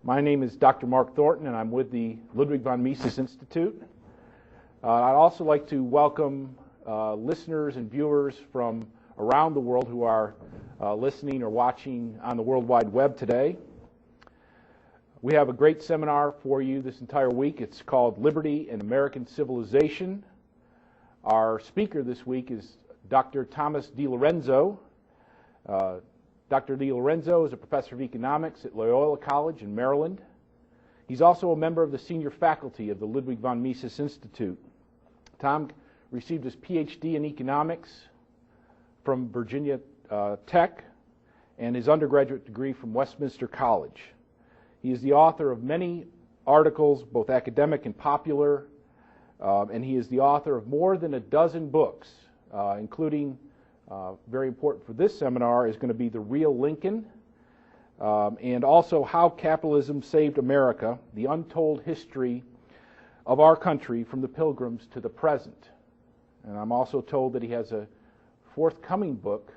My name is Dr. Mark Thornton, and I'm with the Ludwig von Mises Institute. I'd also like to welcome listeners and viewers from around the world who are listening or watching on the World Wide Web today. We have a great seminar for you this entire week. It's called Liberty and American Civilization. Our speaker this week is Dr. Thomas DiLorenzo. Dr. DiLorenzo is a professor of economics at Loyola College in Maryland. He's also a member of the senior faculty of the Ludwig von Mises Institute. Tom received his PhD in economics from Virginia Tech and his undergraduate degree from Westminster College. He is the author of many articles, both academic and popular, and he is the author of more than a dozen books, including, very important for this seminar, is going to be The Real Lincoln, and also How Capitalism Saved America, the Untold History of Our Country from the Pilgrims to the Present. And I'm also told that he has a forthcoming book,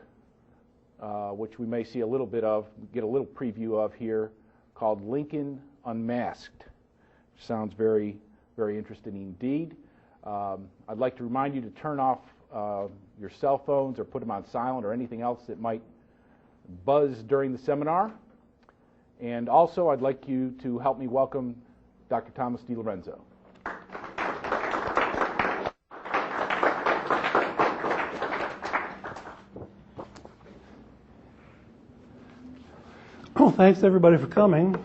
which we may see a little bit of, get a little preview of here, called Lincoln Unmasked. Sounds very, very interesting indeed. I'd like to remind you to turn off your cell phones or put them on silent or anything else that might buzz during the seminar. And also, I'd like you to help me welcome Dr. Thomas DiLorenzo. Well, thanks everybody for coming.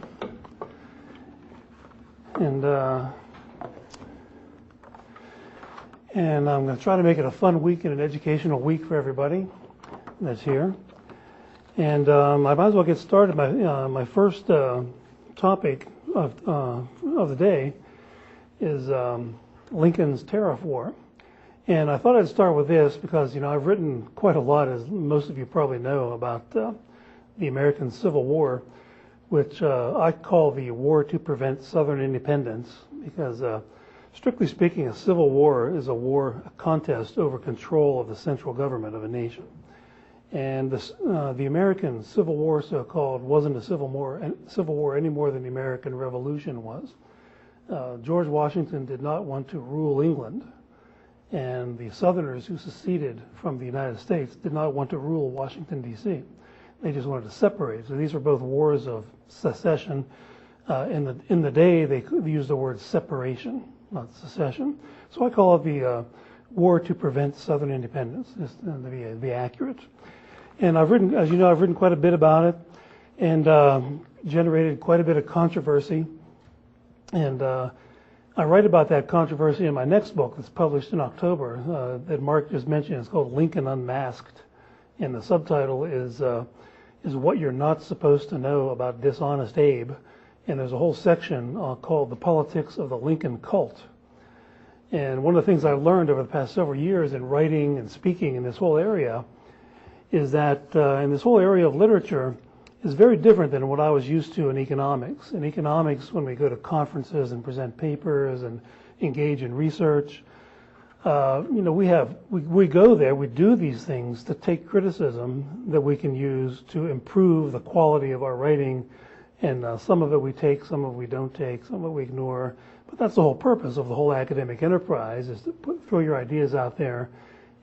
And I'm going to try to make it a fun week and an educational week for everybody that's here. And I might as well get started. My first topic of the day is Lincoln's Tariff War. And I thought I'd start with this because, I've written quite a lot, as most of you probably know, about the American Civil War, which I call the war to prevent Southern independence, because strictly speaking, a civil war is a contest over control of the central government of a nation. And the American Civil War, so-called, wasn't a civil war any more than the American Revolution was. George Washington did not want to rule England, and the Southerners who seceded from the United States did not want to rule Washington, D.C. They just wanted to separate. So these were both wars of secession. In the day, they used the word separation, not secession. So I call it the war to prevent Southern independence, just to be accurate. And I've written, as you know, I've written quite a bit about it, and generated quite a bit of controversy. And I write about that controversy in my next book that's published in October that Mark just mentioned. It's called Lincoln Unmasked, and the subtitle is What You're Not Supposed to Know About Dishonest Abe. And there's a whole section called The Politics of the Lincoln Cult. And one of the things I've learned over the past several years in writing and speaking in this whole area is that in this whole area of literature is very different than what I was used to in economics. In economics, when we go to conferences and present papers and engage in research, we go there, we do these things to take criticism that we can use to improve the quality of our writing. And some of it we take, some of it we don't take, some of it we ignore. But that's the whole purpose of the whole academic enterprise, is to throw your ideas out there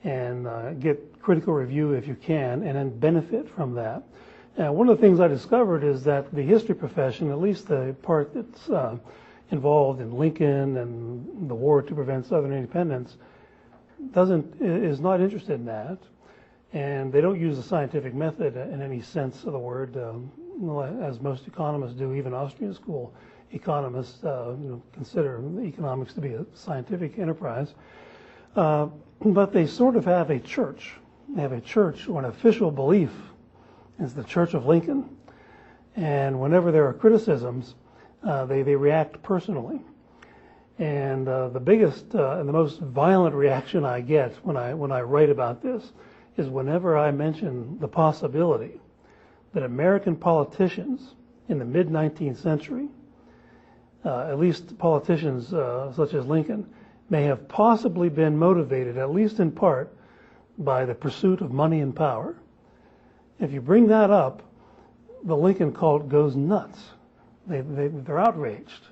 and get critical review if you can, and then benefit from that. One of the things I discovered is that the history profession, at least the part that's involved in Lincoln and the war to prevent Southern independence, is not interested in that. And they don't use the scientific method in any sense of the word, as most economists do. Even Austrian school economists consider economics to be a scientific enterprise. But they sort of have a church. They have a church, or an official belief is the Church of Lincoln. And whenever there are criticisms, they react personally. And the biggest and the most violent reaction I get when I write about this is whenever I mention the possibility that American politicians in the mid-19th century, at least politicians such as Lincoln, may have possibly been motivated, at least in part, by the pursuit of money and power. If you bring that up, the Lincoln cult goes nuts. they're outraged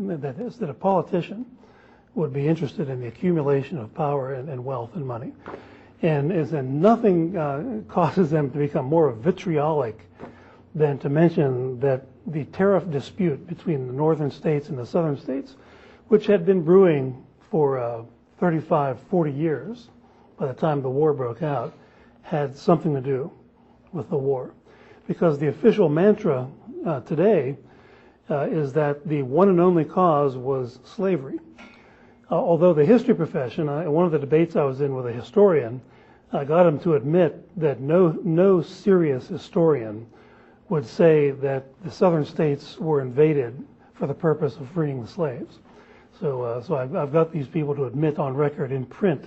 that a politician would be interested in the accumulation of power and wealth and money. And nothing causes them to become more vitriolic than to mention that the tariff dispute between the northern states and the southern states, which had been brewing for 35, 40 years by the time the war broke out, had something to do with the war. Because the official mantra today is that the one and only cause was slavery. Although the history profession, one of the debates I was in with a historian, got him to admit that no serious historian would say that the southern states were invaded for the purpose of freeing the slaves. So I've got these people to admit on record in print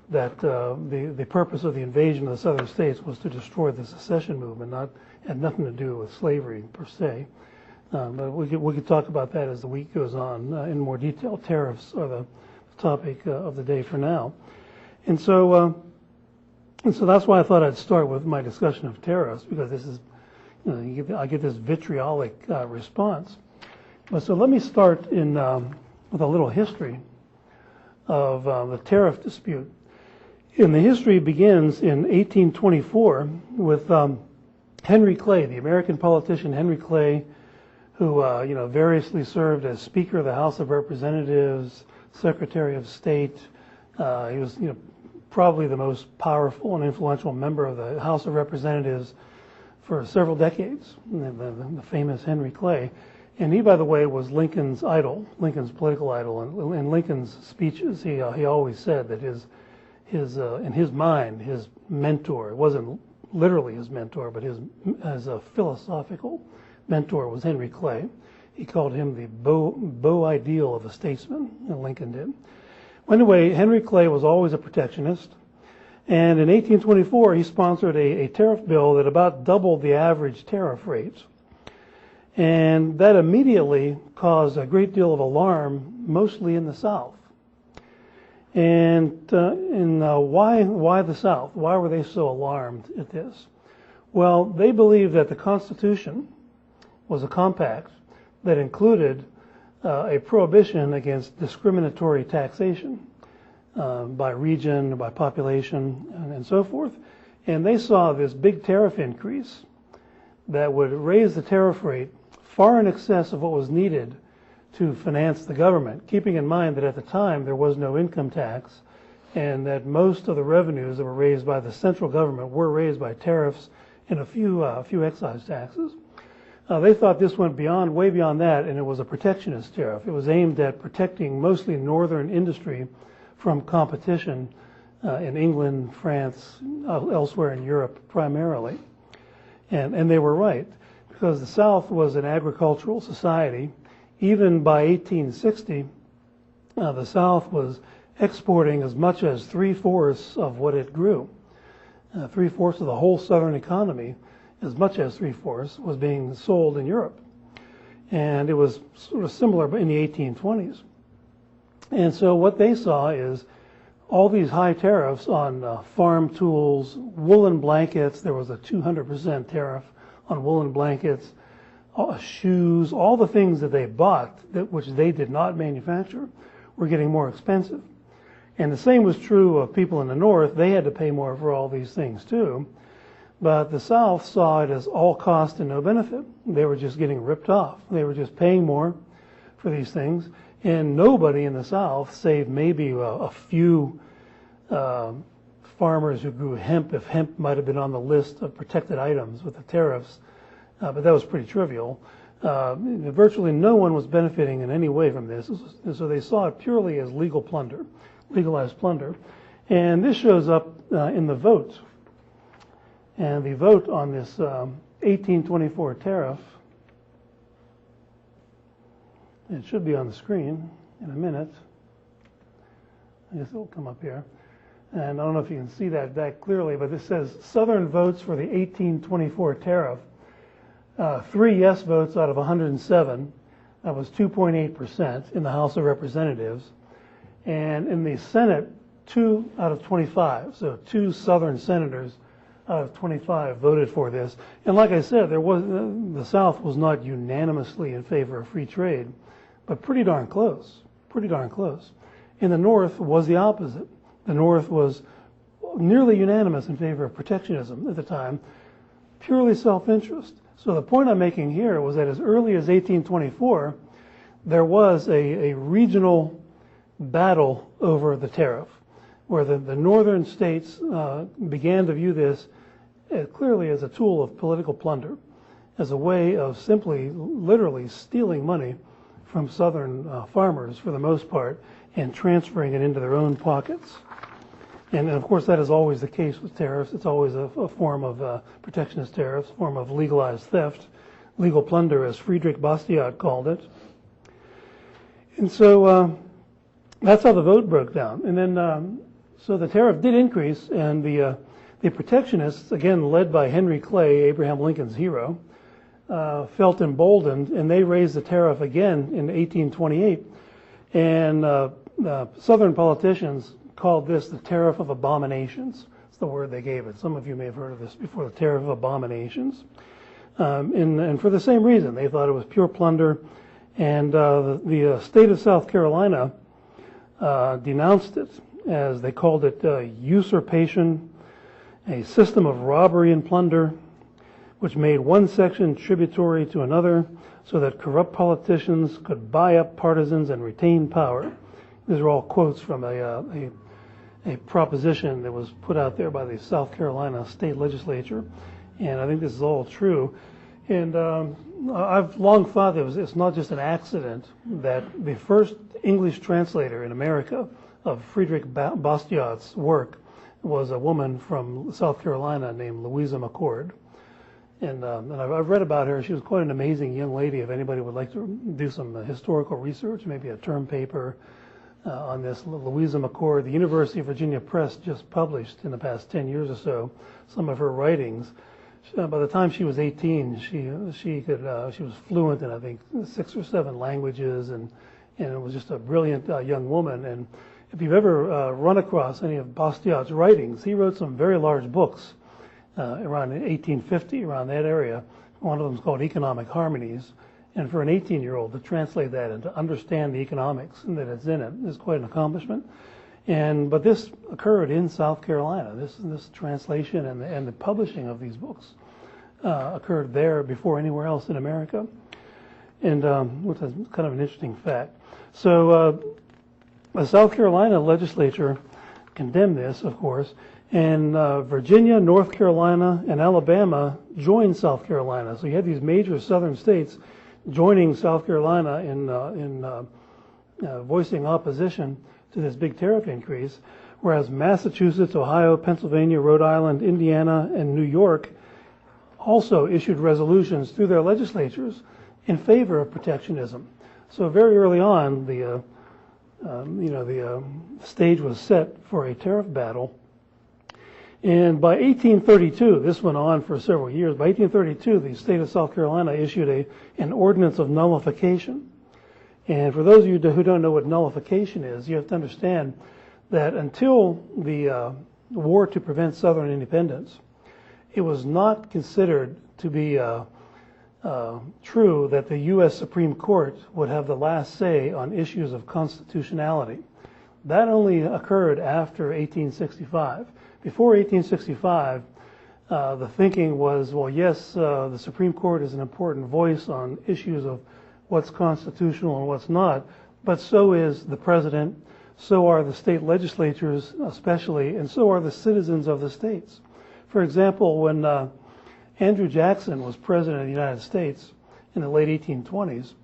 that the purpose of the invasion of the southern states was to destroy the secession movement, had nothing to do with slavery per se. But we could talk about that as the week goes on in more detail. Tariffs are the topic of the day for now. And so that's why I thought I'd start with my discussion of tariffs, because this is, I get this vitriolic response. But so let me start with a little history of the tariff dispute. And the history begins in 1824 with Henry Clay, the American politician Henry Clay, who variously served as Speaker of the House of Representatives, Secretary of State. He was probably the most powerful and influential member of the House of Representatives for several decades, the famous Henry Clay. And he, by the way, was Lincoln's idol, Lincoln's political idol. And in Lincoln's speeches, he always said that in his mind, his mentor, it wasn't literally his mentor, but as a philosophical mentor was Henry Clay. He called him the beau ideal of a statesman, and Lincoln did. Well, anyway, Henry Clay was always a protectionist. And in 1824, he sponsored a tariff bill that about doubled the average tariff rates. And that immediately caused a great deal of alarm, mostly in the South. And why the South? Why were they so alarmed at this? Well, they believed that the Constitution was a compact that included a prohibition against discriminatory taxation by region, by population, and so forth. And they saw this big tariff increase that would raise the tariff rate far in excess of what was needed to finance the government, keeping in mind that at the time there was no income tax and that most of the revenues that were raised by the central government were raised by tariffs and a few excise taxes. They thought this went way beyond that, and it was a protectionist tariff. It was aimed at protecting mostly northern industry from competition in England, France, elsewhere in Europe primarily. And they were right, because the South was an agricultural society. Even by 1860, the South was exporting as much as 3/4 of what it grew. 3/4 of the whole Southern economy, as much as 3/4, was being sold in Europe. And it was sort of similar in the 1820s. And so what they saw is all these high tariffs on farm tools, woolen blankets. There was a 200% tariff on woolen blankets, shoes, all the things that they bought, which they did not manufacture, were getting more expensive. And the same was true of people in the North. They had to pay more for all these things too. But the South saw it as all cost and no benefit. They were just getting ripped off. They were just paying more for these things. And nobody in the South, save maybe a few farmers who grew hemp, if hemp might have been on the list of protected items with the tariffs, but that was pretty trivial. Virtually no one was benefiting in any way from this. And so they saw it purely as legal plunder, legalized plunder. And this shows up in the vote. And the vote on this 1824 tariff, it should be on the screen in a minute. I guess it'll come up here. And I don't know if you can see that clearly, but this says Southern votes for the 1824 tariff. 3 yes votes out of 107. That was 2.8% in the House of Representatives. And in the Senate, 2 out of 25. So 2 Southern senators out of 25 voted for this. And like I said, the South was not unanimously in favor of free trade, but pretty darn close, pretty darn close. In the North was the opposite. The North was nearly unanimous in favor of protectionism at the time, purely self-interest. So the point I'm making here was that as early as 1824, there was a regional battle over the tariff, where the northern states began to view this clearly as a tool of political plunder, as a way of simply, literally stealing money from southern farmers for the most part and transferring it into their own pockets. And of course, that is always the case with tariffs. It's always a form of protectionist tariffs, a form of legalized theft, legal plunder, as Friedrich Bastiat called it. And so that's how the vote broke down. And then, so the tariff did increase, and the protectionists, again led by Henry Clay, Abraham Lincoln's hero, felt emboldened, and they raised the tariff again in 1828. And Southern politicians called this the Tariff of Abominations. It's the word they gave it. Some of you may have heard of this before, the Tariff of Abominations. And for the same reason, they thought it was pure plunder. And the state of South Carolina denounced it, as they called it usurpation, a system of robbery and plunder, which made one section tributary to another so that corrupt politicians could buy up partisans and retain power. These are all quotes from a proposition that was put out there by the South Carolina state legislature, and I think this is all true. And I've long thought that it's not just an accident that the first English translator in America of Friedrich Bastiat's work was a woman from South Carolina named Louisa McCord. And I've read about her. She was quite an amazing young lady. If anybody would like to do some historical research, maybe a term paper on this, Louisa McCord, the University of Virginia Press just published in the past 10 years or so some of her writings. By the time she was 18, she was fluent in, I think, 6 or 7 languages, and it was just a brilliant young woman. And if you've ever run across any of Bastiat's writings, he wrote some very large books around 1850, around that area. One of them is called Economic Harmonies. And for an 18-year-old to translate that and to understand the economics and that it's in it is quite an accomplishment. But this occurred in South Carolina. This translation and the publishing of these books occurred there before anywhere else in America, and which is kind of an interesting fact. So the South Carolina legislature condemned this, of course, and Virginia, North Carolina, and Alabama joined South Carolina. So you had these major southern states joining South Carolina in voicing opposition to this big tariff increase, whereas Massachusetts, Ohio, Pennsylvania, Rhode Island, Indiana, and New York also issued resolutions through their legislatures in favor of protectionism. So very early on, the stage was set for a tariff battle. And by 1832, this went on for several years. By 1832, the state of South Carolina issued an ordinance of nullification. And for those of you who don't know what nullification is, you have to understand that until the war to prevent Southern independence, it was not considered to be true that the U.S. Supreme Court would have the last say on issues of constitutionality. That only occurred after 1865. Before 1865, the thinking was, well, yes, the Supreme Court is an important voice on issues of what's constitutional and what's not, but so is the president, so are the state legislatures especially, and so are the citizens of the states. For example, when Andrew Jackson was president of the United States in the late 1820s,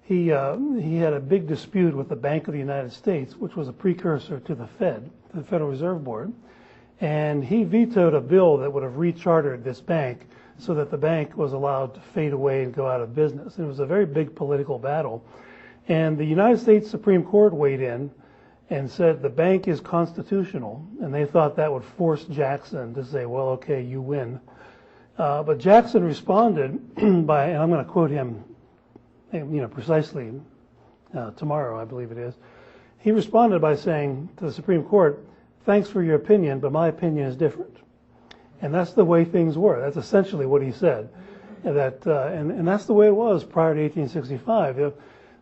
he had a big dispute with the Bank of the United States, which was a precursor to the Fed, the Federal Reserve Board. And he vetoed a bill that would have rechartered this bank so that the bank was allowed to fade away and go out of business. And it was a very big political battle. And the United States Supreme Court weighed in and said the bank is constitutional. And they thought that would force Jackson to say, well, okay, you win. But Jackson responded by, and I'm going to quote him precisely tomorrow, I believe it is. He responded by saying to the Supreme Court, "Thanks for your opinion, but my opinion is different." And that's the way things were. That's essentially what he said. And that's the way it was prior to 1865.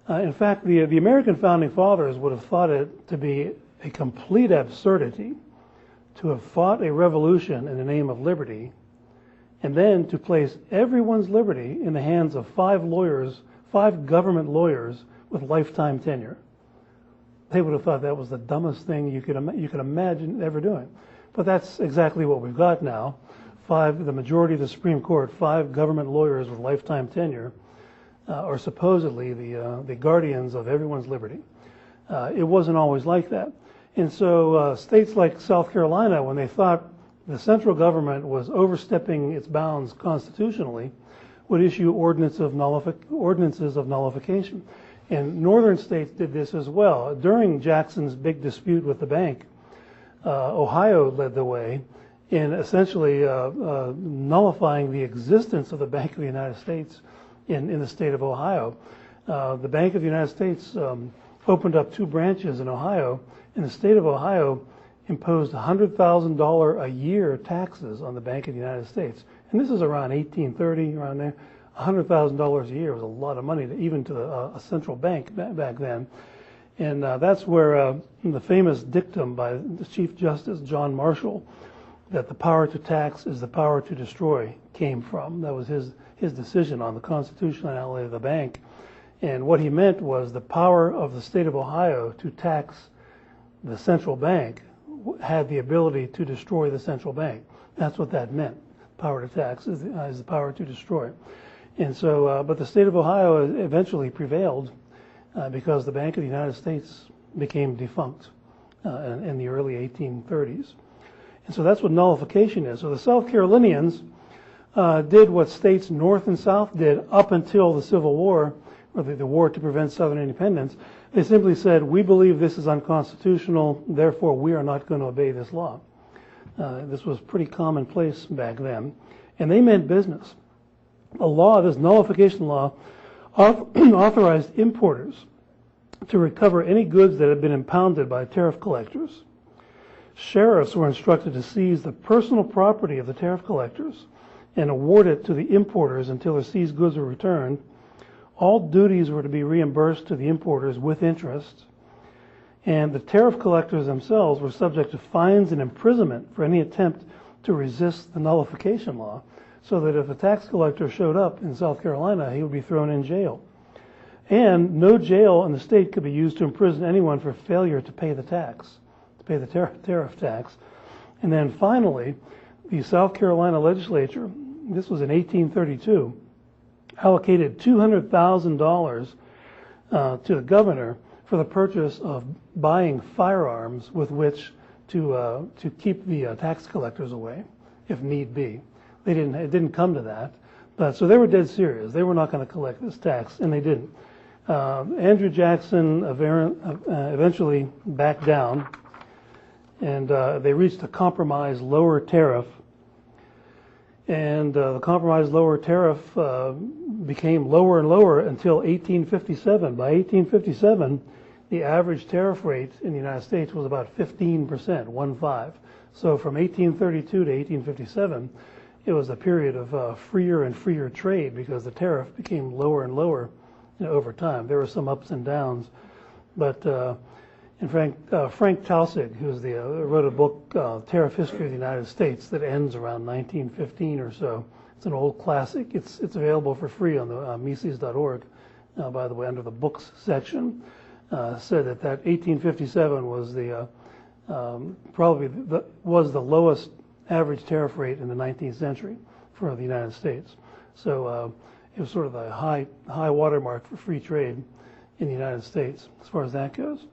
In fact, the American founding fathers would have thought it to be a complete absurdity to have fought a revolution in the name of liberty and then to place everyone's liberty in the hands of 5 government lawyers with lifetime tenure. They would have thought that was the dumbest thing you could imagine ever doing. But that's exactly what we've got now. The majority of the Supreme Court, 5 government lawyers with lifetime tenure, are supposedly the guardians of everyone's liberty. It wasn't always like that. And so states like South Carolina, when they thought the central government was overstepping its bounds constitutionally, would issue ordinances of nullification. And northern states did this as well. During Jackson's big dispute with the bank, Ohio led the way in essentially nullifying the existence of the Bank of the United States in the state of Ohio. The Bank of the United States opened up 2 branches in Ohio, and the state of Ohio imposed $100,000 a year taxes on the Bank of the United States. And this is around 1830, around there. $100,000 a year was a lot of money, even to a central bank back then. And that's where the famous dictum by the Chief Justice John Marshall, that the power to tax is the power to destroy, came from. That was his decision on the constitutionality of the bank. And what he meant was the power of the state of Ohio to tax the central bank had the ability to destroy the central bank. That's what that meant. Power to tax is the power to destroy. And so, but the state of Ohio eventually prevailed because the Bank of the United States became defunct in the early 1830s. And so that's what nullification is. So the South Carolinians did what states north and south did up until the Civil War, or the war to prevent Southern independence. They simply said, we believe this is unconstitutional, therefore we are not going to obey this law. This was pretty commonplace back then. And they meant business. This nullification law, authorized importers to recover any goods that had been impounded by tariff collectors. Sheriffs were instructed to seize the personal property of the tariff collectors and award it to the importers until the seized goods were returned. All duties were to be reimbursed to the importers with interest. And the tariff collectors themselves were subject to fines and imprisonment for any attempt to resist the nullification law, so that if a tax collector showed up in South Carolina, he would be thrown in jail. And no jail in the state could be used to imprison anyone for failure to pay the tax, to pay the tariff tax. And then finally, the South Carolina legislature, this was in 1832, allocated $200,000 to the governor for the purchase of buying firearms with which to keep the tax collectors away, if need be. It didn't come to that, but so they were dead serious. They were not going to collect this tax, and they didn't. Andrew Jackson eventually backed down, and they reached a compromise lower tariff. And the compromise lower tariff became lower and lower until 1857. By 1857, the average tariff rate in the United States was about 15%, 1.5. So from 1832 to 1857, it was a period of freer and freer trade because the tariff became lower and lower over time. There were some ups and downs, but and Frank Taussig, wrote a book, Tariff History of the United States, that ends around 1915 or so. It's an old classic. It's available for free on the Mises.org, by the way, under the books section. Said that 1857 was was the lowest average tariff rate in the 19th century for the United States. So it was sort of the high watermark for free trade in the United States as far as that goes.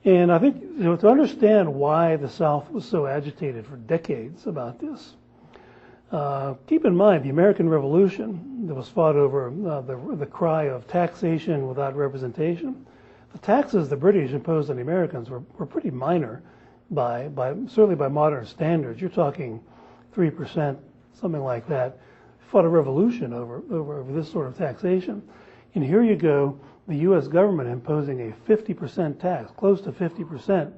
And I think to understand why the South was so agitated for decades about this, keep in mind the American Revolution that was fought over the cry of taxation without representation. The taxes the British imposed on the Americans were pretty minor, certainly by modern standards. You're talking 3%, something like that. Fought a revolution over this sort of taxation, and here you go. The U.S. government imposing a 50% tax, close to 50%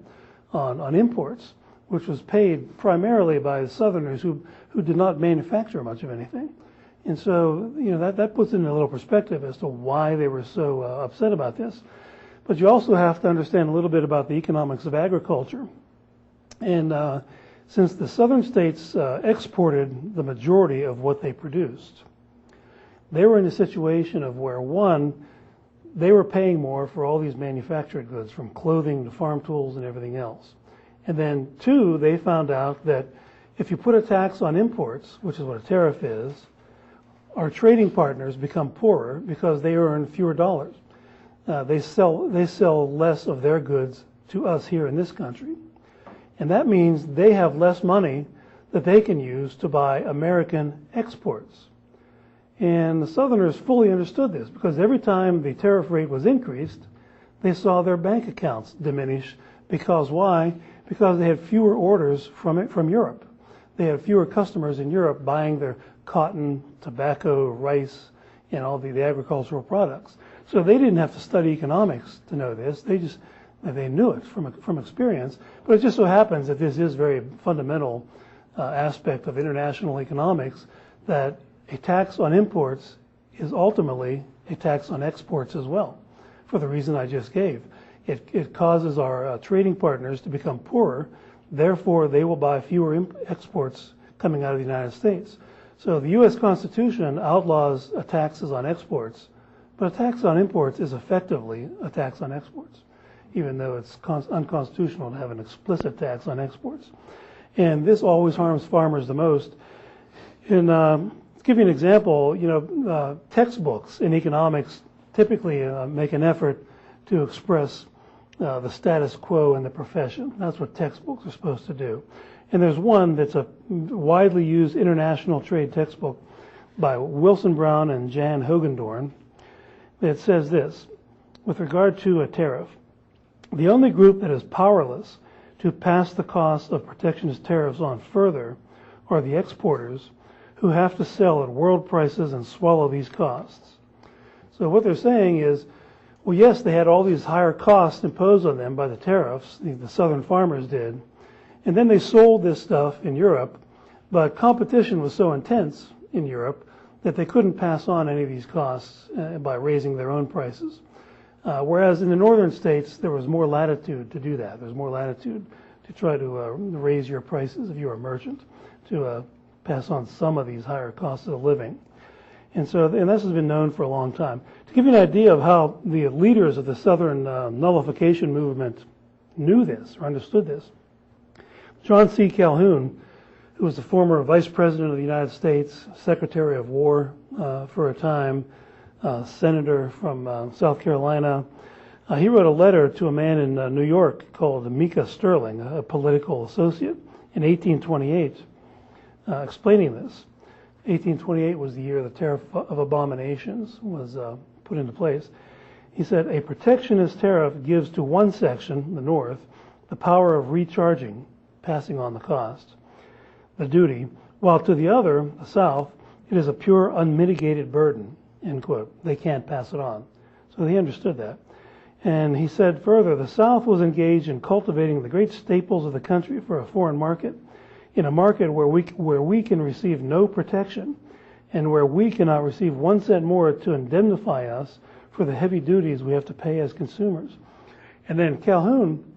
on imports. which was paid primarily by the Southerners who did not manufacture much of anything. And so, that puts it in a little perspective as to why they were so upset about this. But you also have to understand a little bit about the economics of agriculture. And since the southern states exported the majority of what they produced, they were in a situation of where, one, they were paying more for all these manufactured goods, from clothing to farm tools and everything else. And then, two, they found out that if you put a tax on imports, which is what a tariff is, our trading partners become poorer because they earn fewer dollars. They sell less of their goods to us here in this country. And that means they have less money that they can use to buy American exports. And the Southerners fully understood this, because every time the tariff rate was increased, they saw their bank accounts diminish. Because why? Because they had fewer orders from Europe. They had fewer customers in Europe buying their cotton, tobacco, rice, and all the agricultural products. So they didn't have to study economics to know this. They knew it from experience. But it just so happens that this is a very fundamental aspect of international economics, that a tax on imports is ultimately a tax on exports as well, for the reason I just gave. It causes our trading partners to become poorer. Therefore, they will buy fewer exports coming out of the United States. So the U.S. Constitution outlaws taxes on exports, but a tax on imports is effectively a tax on exports, even though it's unconstitutional to have an explicit tax on exports. And this always harms farmers the most. And to give you an example, textbooks in economics typically make an effort to express the status quo in the profession. That's what textbooks are supposed to do. And there's one that's a widely used international trade textbook by Wilson Brown and Jan Hogendorn. It says this: with regard to a tariff, the only group that is powerless to pass the cost of protectionist tariffs on further are the exporters, who have to sell at world prices and swallow these costs. So what they're saying is, well, yes, they had all these higher costs imposed on them by the tariffs, the southern farmers did, and then they sold this stuff in Europe, but competition was so intense in Europe that they couldn't pass on any of these costs by raising their own prices. Whereas in the northern states, there was more latitude to do that. There's more latitude to try to raise your prices if you're a merchant, to pass on some of these higher costs of living. And this has been known for a long time. To give you an idea of how the leaders of the Southern nullification movement knew this or understood this, John C. Calhoun, who was the former Vice President of the United States, Secretary of War for a time, Senator from South Carolina, he wrote a letter to a man in New York called Micah Sterling, a political associate, in 1828, explaining this. 1828 was the year the Tariff of Abominations was put into place. He said, a protectionist tariff gives to one section, the North, the power of recharging, passing on the cost, the duty, while to the other, the South, it is a pure unmitigated burden, end quote. They can't pass it on. So he understood that. And he said further, the South was engaged in cultivating the great staples of the country for a foreign market, in a market where we can receive no protection, and where we cannot receive 1 cent more to indemnify us for the heavy duties we have to pay as consumers. And then Calhoun,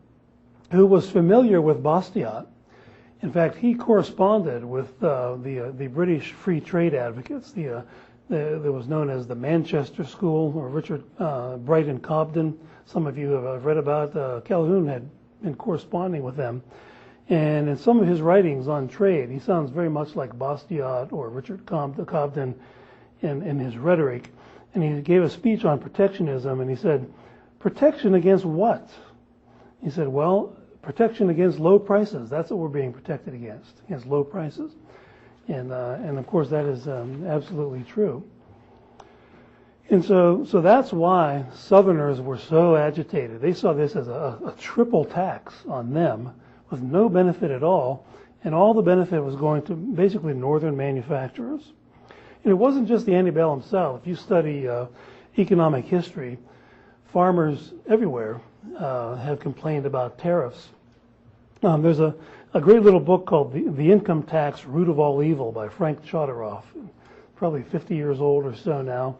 who was familiar with Bastiat, in fact, he corresponded with the British free trade advocates, that was known as the Manchester School, or Richard Bright and Cobden. Some of you have read about. Calhoun had been corresponding with them. And in some of his writings on trade, he sounds very much like Bastiat or Richard Cobden in his rhetoric. And he gave a speech on protectionism, and he said, protection against what? He said, well, protection against low prices. That's what we're being protected against low prices. And of course, that is absolutely true. And so that's why Southerners were so agitated. They saw this as a triple tax on them with no benefit at all, and all the benefit was going to basically northern manufacturers. And it wasn't just the antebellum South. If you study economic history, farmers everywhere have complained about tariffs. There's a great little book called The Income Tax, Root of All Evil by Frank Chodoroff, probably 50 years old or so now.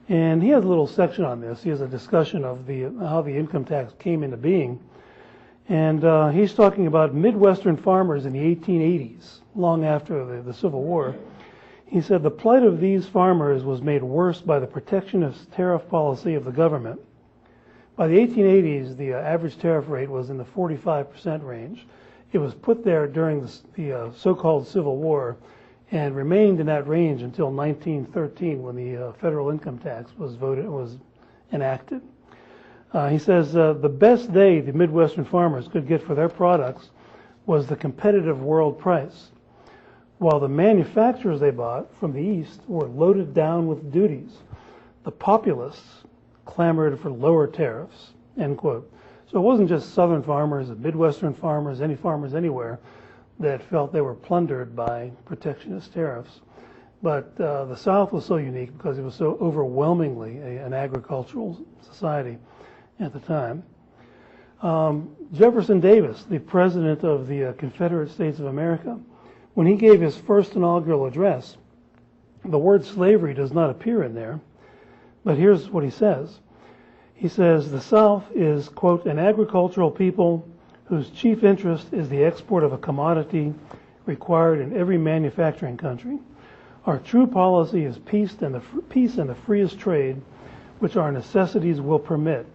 And he has a little section on this. He has a discussion of how the income tax came into being. And he's talking about Midwestern farmers in the 1880s, long after the Civil War. He said the plight of these farmers was made worse by the protectionist tariff policy of the government. By the 1880s, the average tariff rate was in the 45% range. It was put there during the so-called Civil War and remained in that range until 1913 when the federal income tax was enacted. He says the best the Midwestern farmers could get for their products was the competitive world price, while the manufacturers they bought from the East were loaded down with duties. The populists clamored for lower tariffs, end quote. So it wasn't just Southern farmers and Midwestern farmers, any farmers anywhere, that felt they were plundered by protectionist tariffs. But the South was so unique because it was so overwhelmingly an agricultural society at the time. Jefferson Davis, the president of the Confederate States of America, when he gave his first inaugural address, the word slavery does not appear in there, but here's what he says. He says, the South is, quote, an agricultural people whose chief interest is the export of a commodity required in every manufacturing country. Our true policy is peace and the freest trade, which our necessities will permit.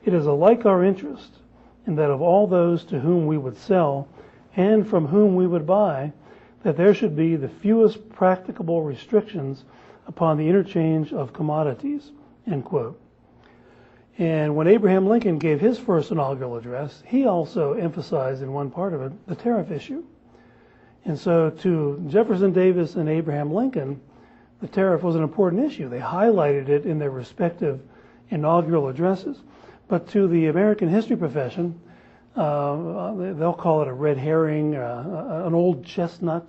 It is alike our interest in that of all those to whom we would sell and from whom we would buy, that there should be the fewest practicable restrictions upon the interchange of commodities, end quote. And when Abraham Lincoln gave his first inaugural address, he also emphasized in one part of it the tariff issue. And so to Jefferson Davis and Abraham Lincoln, the tariff was an important issue. They highlighted it in their respective inaugural addresses. But to the American history profession, they'll call it a red herring, an old chestnut.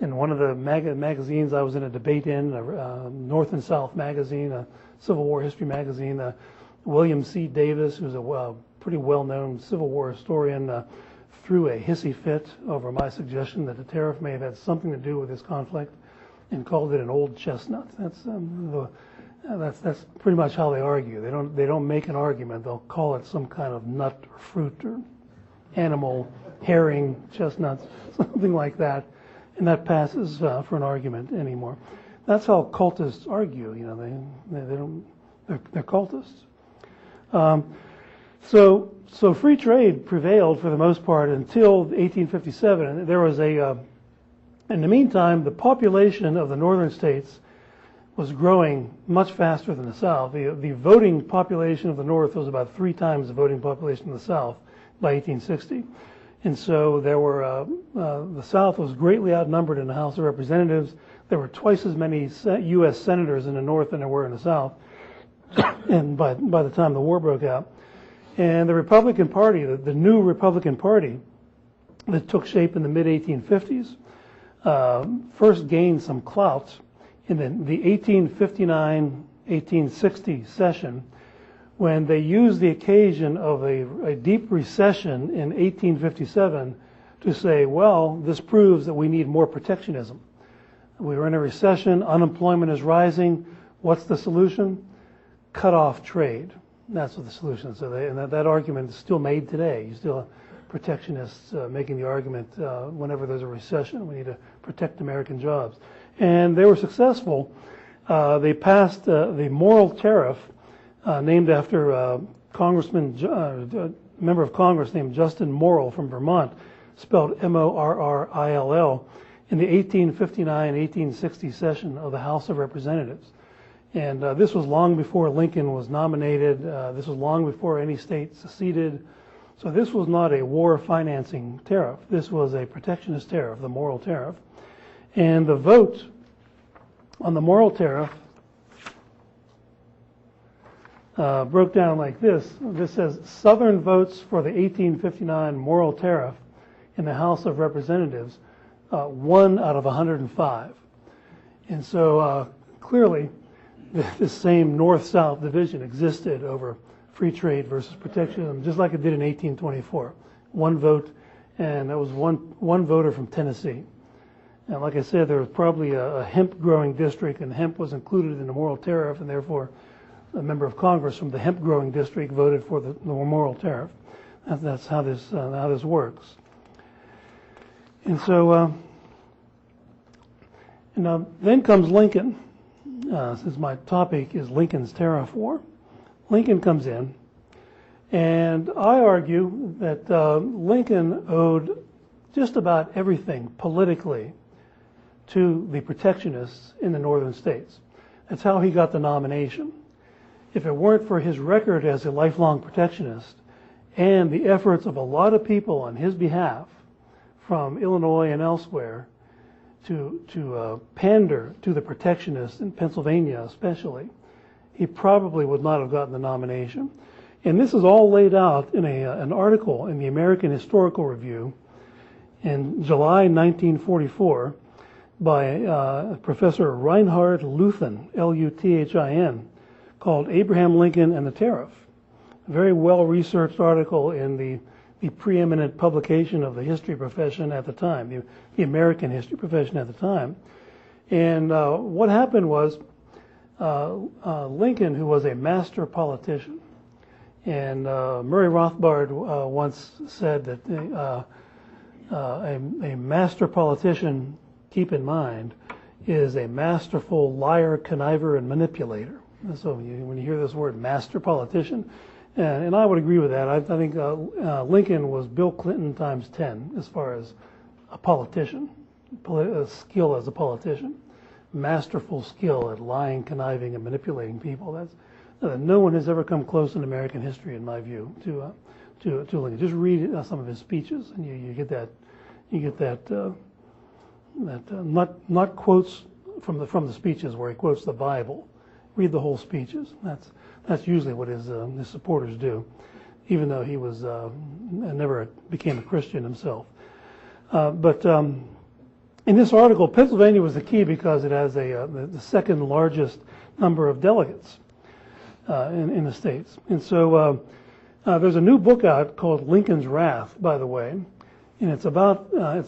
In one of the magazines I was in a debate in, North and South magazine, a Civil War history magazine, William C. Davis, who's a pretty well-known Civil War historian, threw a hissy fit over my suggestion that the tariff may have had something to do with this conflict and called it an old chestnut. That's pretty much how they argue. They don't make an argument. They'll call it some kind of nut or fruit or animal, herring, chestnuts, something like that, and that passes for an argument anymore. That's how cultists argue. You know, they're cultists. So free trade prevailed for the most part until 1857. There was in the meantime, the population of the northern states was growing much faster than the South. The voting population of the North was about 3 times the voting population of the South by 1860. And so there were, the South was greatly outnumbered in the House of Representatives. There were twice as many U.S. senators in the North than there were in the South. And by the time the war broke out. And the Republican Party, the new Republican Party that took shape in the mid-1850s, first gained some clout in the 1859-1860 session, when they used the occasion of a deep recession in 1857 to say, well, this proves that we need more protectionism. We were in a recession, unemployment is rising. What's the solution? Cut off trade. That's what the solution is. So that argument is still made today. You still have protectionists making the argument whenever there's a recession, we need to protect American jobs. And they were successful. They passed the Morrill Tariff, named after a member of Congress named Justin Morrill from Vermont, spelled M-O-R-R-I-L-L, in the 1859-1860 session of the House of Representatives. And this was long before Lincoln was nominated. This was long before any state seceded. So this was not a war financing tariff. This was a protectionist tariff, the Morrill Tariff. And the vote on the Morrill Tariff broke down like this. This says, Southern votes for the 1859 Morrill Tariff in the House of Representatives, 1 out of 105. And so clearly, this same North-South division existed over free trade versus protectionism, just like it did in 1824. One vote and that was one voter from Tennessee. And like I said, there was probably a hemp growing district, and hemp was included in the Morrill Tariff, and therefore a member of Congress from the hemp growing district voted for the Morrill Tariff. That's how this works. And so, now then comes Lincoln. Since my topic is Lincoln's tariff war, Lincoln comes in, and I argue that Lincoln owed just about everything politically to the protectionists in the northern states. That's how he got the nomination. If it weren't for his record as a lifelong protectionist and the efforts of a lot of people on his behalf from Illinois and elsewhere to pander to the protectionists in Pennsylvania especially, he probably would not have gotten the nomination. And this is all laid out in an article in the American Historical Review in July 1944 by Professor Reinhard Luthin, L-U-T-H-I-N, called Abraham Lincoln and the Tariff. A very well-researched article in the preeminent publication of the history profession at the time, the American history profession at the time. And what happened was Lincoln, who was a master politician, and Murray Rothbard once said that a master politician, keep in mind, is a masterful liar, conniver, and manipulator. And so when you hear this word master politician, and I would agree with that. I think Lincoln was Bill Clinton times 10 as far as a politician, skill as a politician, masterful skill at lying, conniving, and manipulating people. That's no one has ever come close in American history, in my view, to Lincoln. Just read some of his speeches, and you get that not quotes from the speeches where he quotes the Bible. Read the whole speeches. That's usually what his supporters do, even though he was never became a Christian himself. But in this article, Pennsylvania was the key because it has the second largest number of delegates in the states. And so there's a new book out called Lincoln's Wrath, by the way, and it's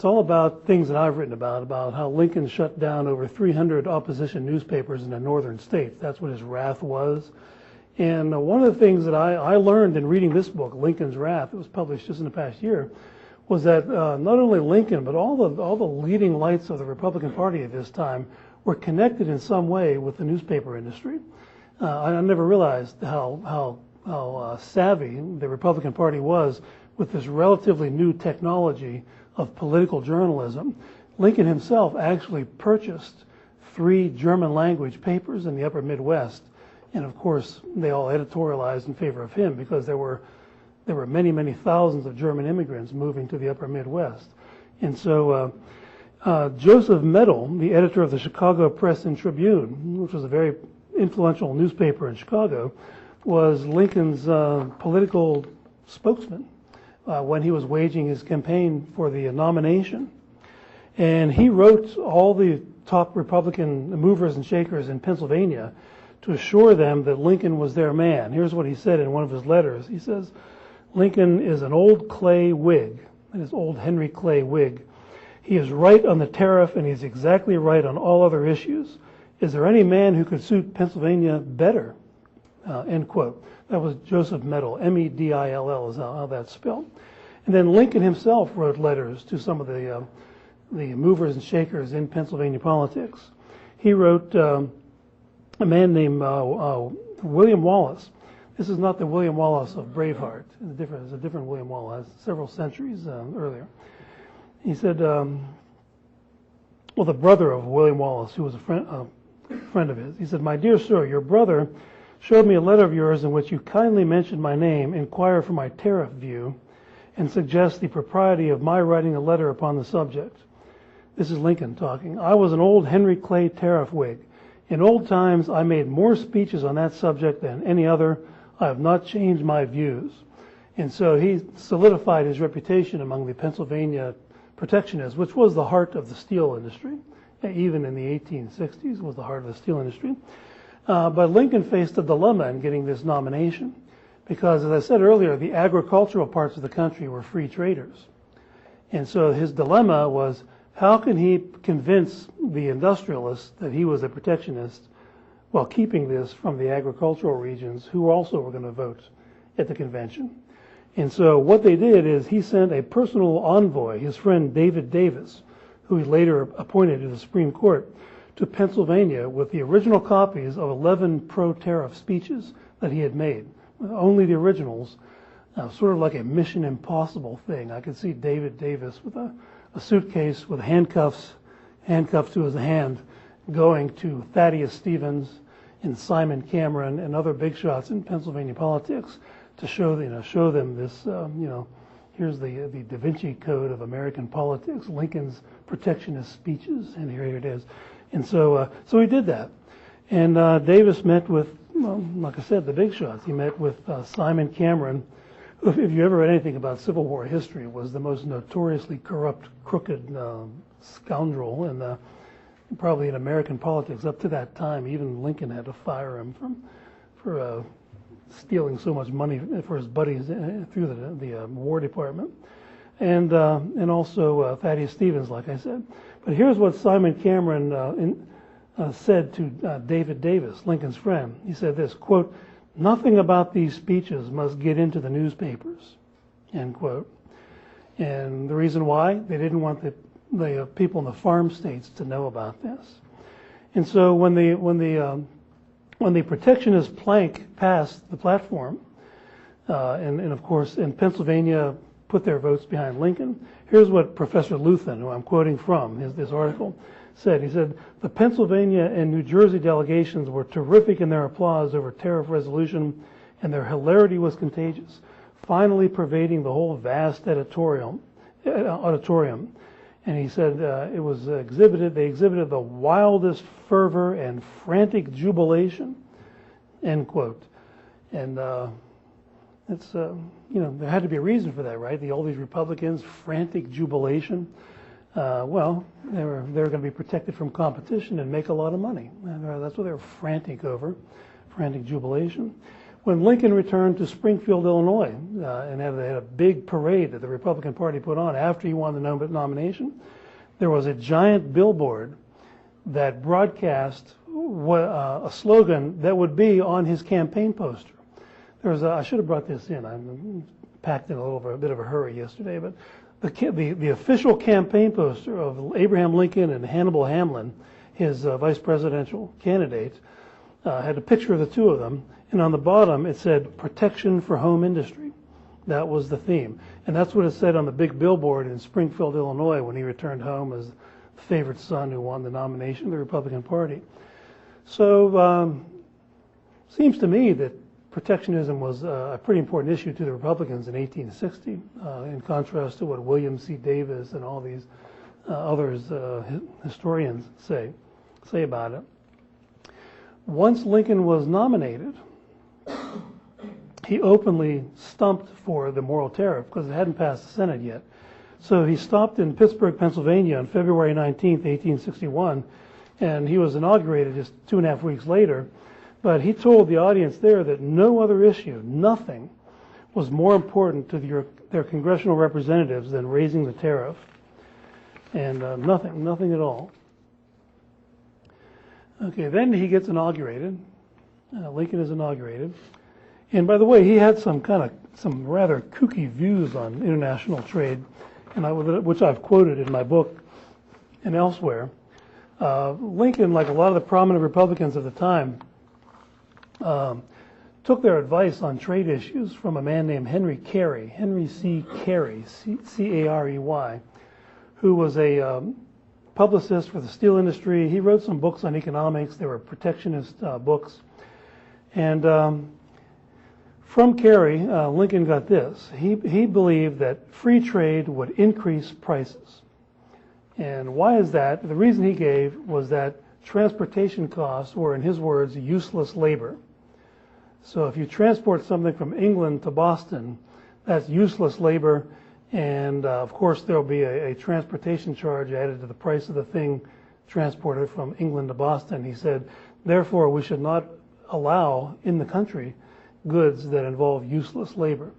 all about things that I've written about how Lincoln shut down over 300 opposition newspapers in the northern states. That's what his wrath was. And one of the things that I learned in reading this book, Lincoln's Wrath, it was published just in the past year, was that not only Lincoln, but all the leading lights of the Republican Party at this time were connected in some way with the newspaper industry. I never realized how savvy the Republican Party was with this relatively new technology of political journalism. Lincoln himself actually purchased 3 German language papers in the upper Midwest. And of course, they all editorialized in favor of him because there were many, many thousands of German immigrants moving to the upper Midwest. And so Joseph Medal, the editor of the Chicago Press and Tribune, which was a very influential newspaper in Chicago, was Lincoln's political spokesman when he was waging his campaign for the nomination. And he wrote all the top Republican movers and shakers in Pennsylvania to assure them that Lincoln was their man. Here's what he said in one of his letters. He says, Lincoln is an old Clay Whig, that is old Henry Clay Whig. He is right on the tariff and he's exactly right on all other issues. Is there any man who could suit Pennsylvania better? End quote. That was Joseph Medal, M-E-D-I-L-L is how that's spelled. And then Lincoln himself wrote letters to some of the movers and shakers in Pennsylvania politics. He wrote a man named William Wallace. This is not the William Wallace of Braveheart. It's a different William Wallace, several centuries earlier. He said, the brother of William Wallace, who was a friend of his, he said, "My dear sir, your brother showed me a letter of yours in which you kindly mentioned my name, inquire for my tariff view, and suggest the propriety of my writing a letter upon the subject." This is Lincoln talking. "I was an old Henry Clay tariff Whig. In old times, I made more speeches on that subject than any other. I have not changed my views." And so he solidified his reputation among the Pennsylvania protectionists, which was the heart of the steel industry. Even in the 1860s was the heart of the steel industry. But Lincoln faced a dilemma in getting this nomination because, as I said earlier, the agricultural parts of the country were free traders. And so his dilemma was, how can he convince the industrialists that he was a protectionist while keeping this from the agricultural regions who also were going to vote at the convention? And so what they did is he sent a personal envoy, his friend David Davis, who he later appointed to the Supreme Court, to Pennsylvania with the original copies of 11 pro-tariff speeches that he had made. Only the originals, sort of like a Mission Impossible thing. I could see David Davis with a suitcase with handcuffs to his hand, going to Thaddeus Stevens and Simon Cameron and other big shots in Pennsylvania politics to show them this, here's the Da Vinci Code of American politics, Lincoln's protectionist speeches, and here it is. And so he did that. And Davis met with, like I said, the big shots. He met with Simon Cameron, who, if you ever read anything about Civil War history, was the most notoriously corrupt, crooked scoundrel, and probably in American politics up to that time. Even Lincoln had to fire him for stealing so much money for his buddies through the War Department, and also Thaddeus Stevens, like I said. But here's what Simon Cameron said to David Davis, Lincoln's friend. He said this, quote, "Nothing about these speeches must get into the newspapers," end quote. And the reason why? They didn't want the people in the farm states to know about this. And so when the protectionist plank passed the platform, and of course in Pennsylvania put their votes behind Lincoln, here's what Professor Luthen, who I'm quoting from this article, said. He said, "The Pennsylvania and New Jersey delegations were terrific in their applause over tariff resolution, and their hilarity was contagious, finally pervading the whole vast auditorium. And he said they exhibited the wildest fervor and frantic jubilation," end quote. And it's there had to be a reason for that, right? All these Republicans, frantic jubilation. Well, they were going to be protected from competition and make a lot of money. That's what they were frantic over, frantic jubilation. When Lincoln returned to Springfield, Illinois, and they had a big parade that the Republican Party put on after he won the nomination, there was a giant billboard that broadcast a slogan that would be on his campaign poster. I should have brought this in. I packed in a bit of a hurry yesterday, but the official campaign poster of Abraham Lincoln and Hannibal Hamlin, his vice presidential candidate, had a picture of the two of them, and on the bottom it said "Protection for Home Industry." That was the theme, and that's what it said on the big billboard in Springfield, Illinois, when he returned home as the favorite son who won the nomination of the Republican Party. So seems to me that protectionism was a pretty important issue to the Republicans in 1860, in contrast to what William C. Davis and all these others historians say about it. Once Lincoln was nominated, he openly stumped for the Morrill Tariff because it hadn't passed the Senate yet. So he stopped in Pittsburgh, Pennsylvania on February 19th, 1861, and he was inaugurated just 2.5 weeks later. But he told the audience there that no other issue, nothing, was more important to their congressional representatives than raising the tariff. And nothing at all. Okay, then he gets inaugurated. Lincoln is inaugurated. And by the way, he had some rather kooky views on international trade, and which I've quoted in my book and elsewhere. Lincoln, like a lot of the prominent Republicans of the time, took their advice on trade issues from a man named Henry C. Carey, C-A-R-E-Y, who was a publicist for the steel industry. He wrote some books on economics. They were protectionist books. And from Carey, Lincoln got this. He believed that free trade would increase prices. And why is that? The reason he gave was that transportation costs were, in his words, useless labor. So if you transport something from England to Boston, that's useless labor, and of course there'll be a transportation charge added to the price of the thing transported from England to Boston. He said, therefore, we should not allow in the country goods that involve useless labor.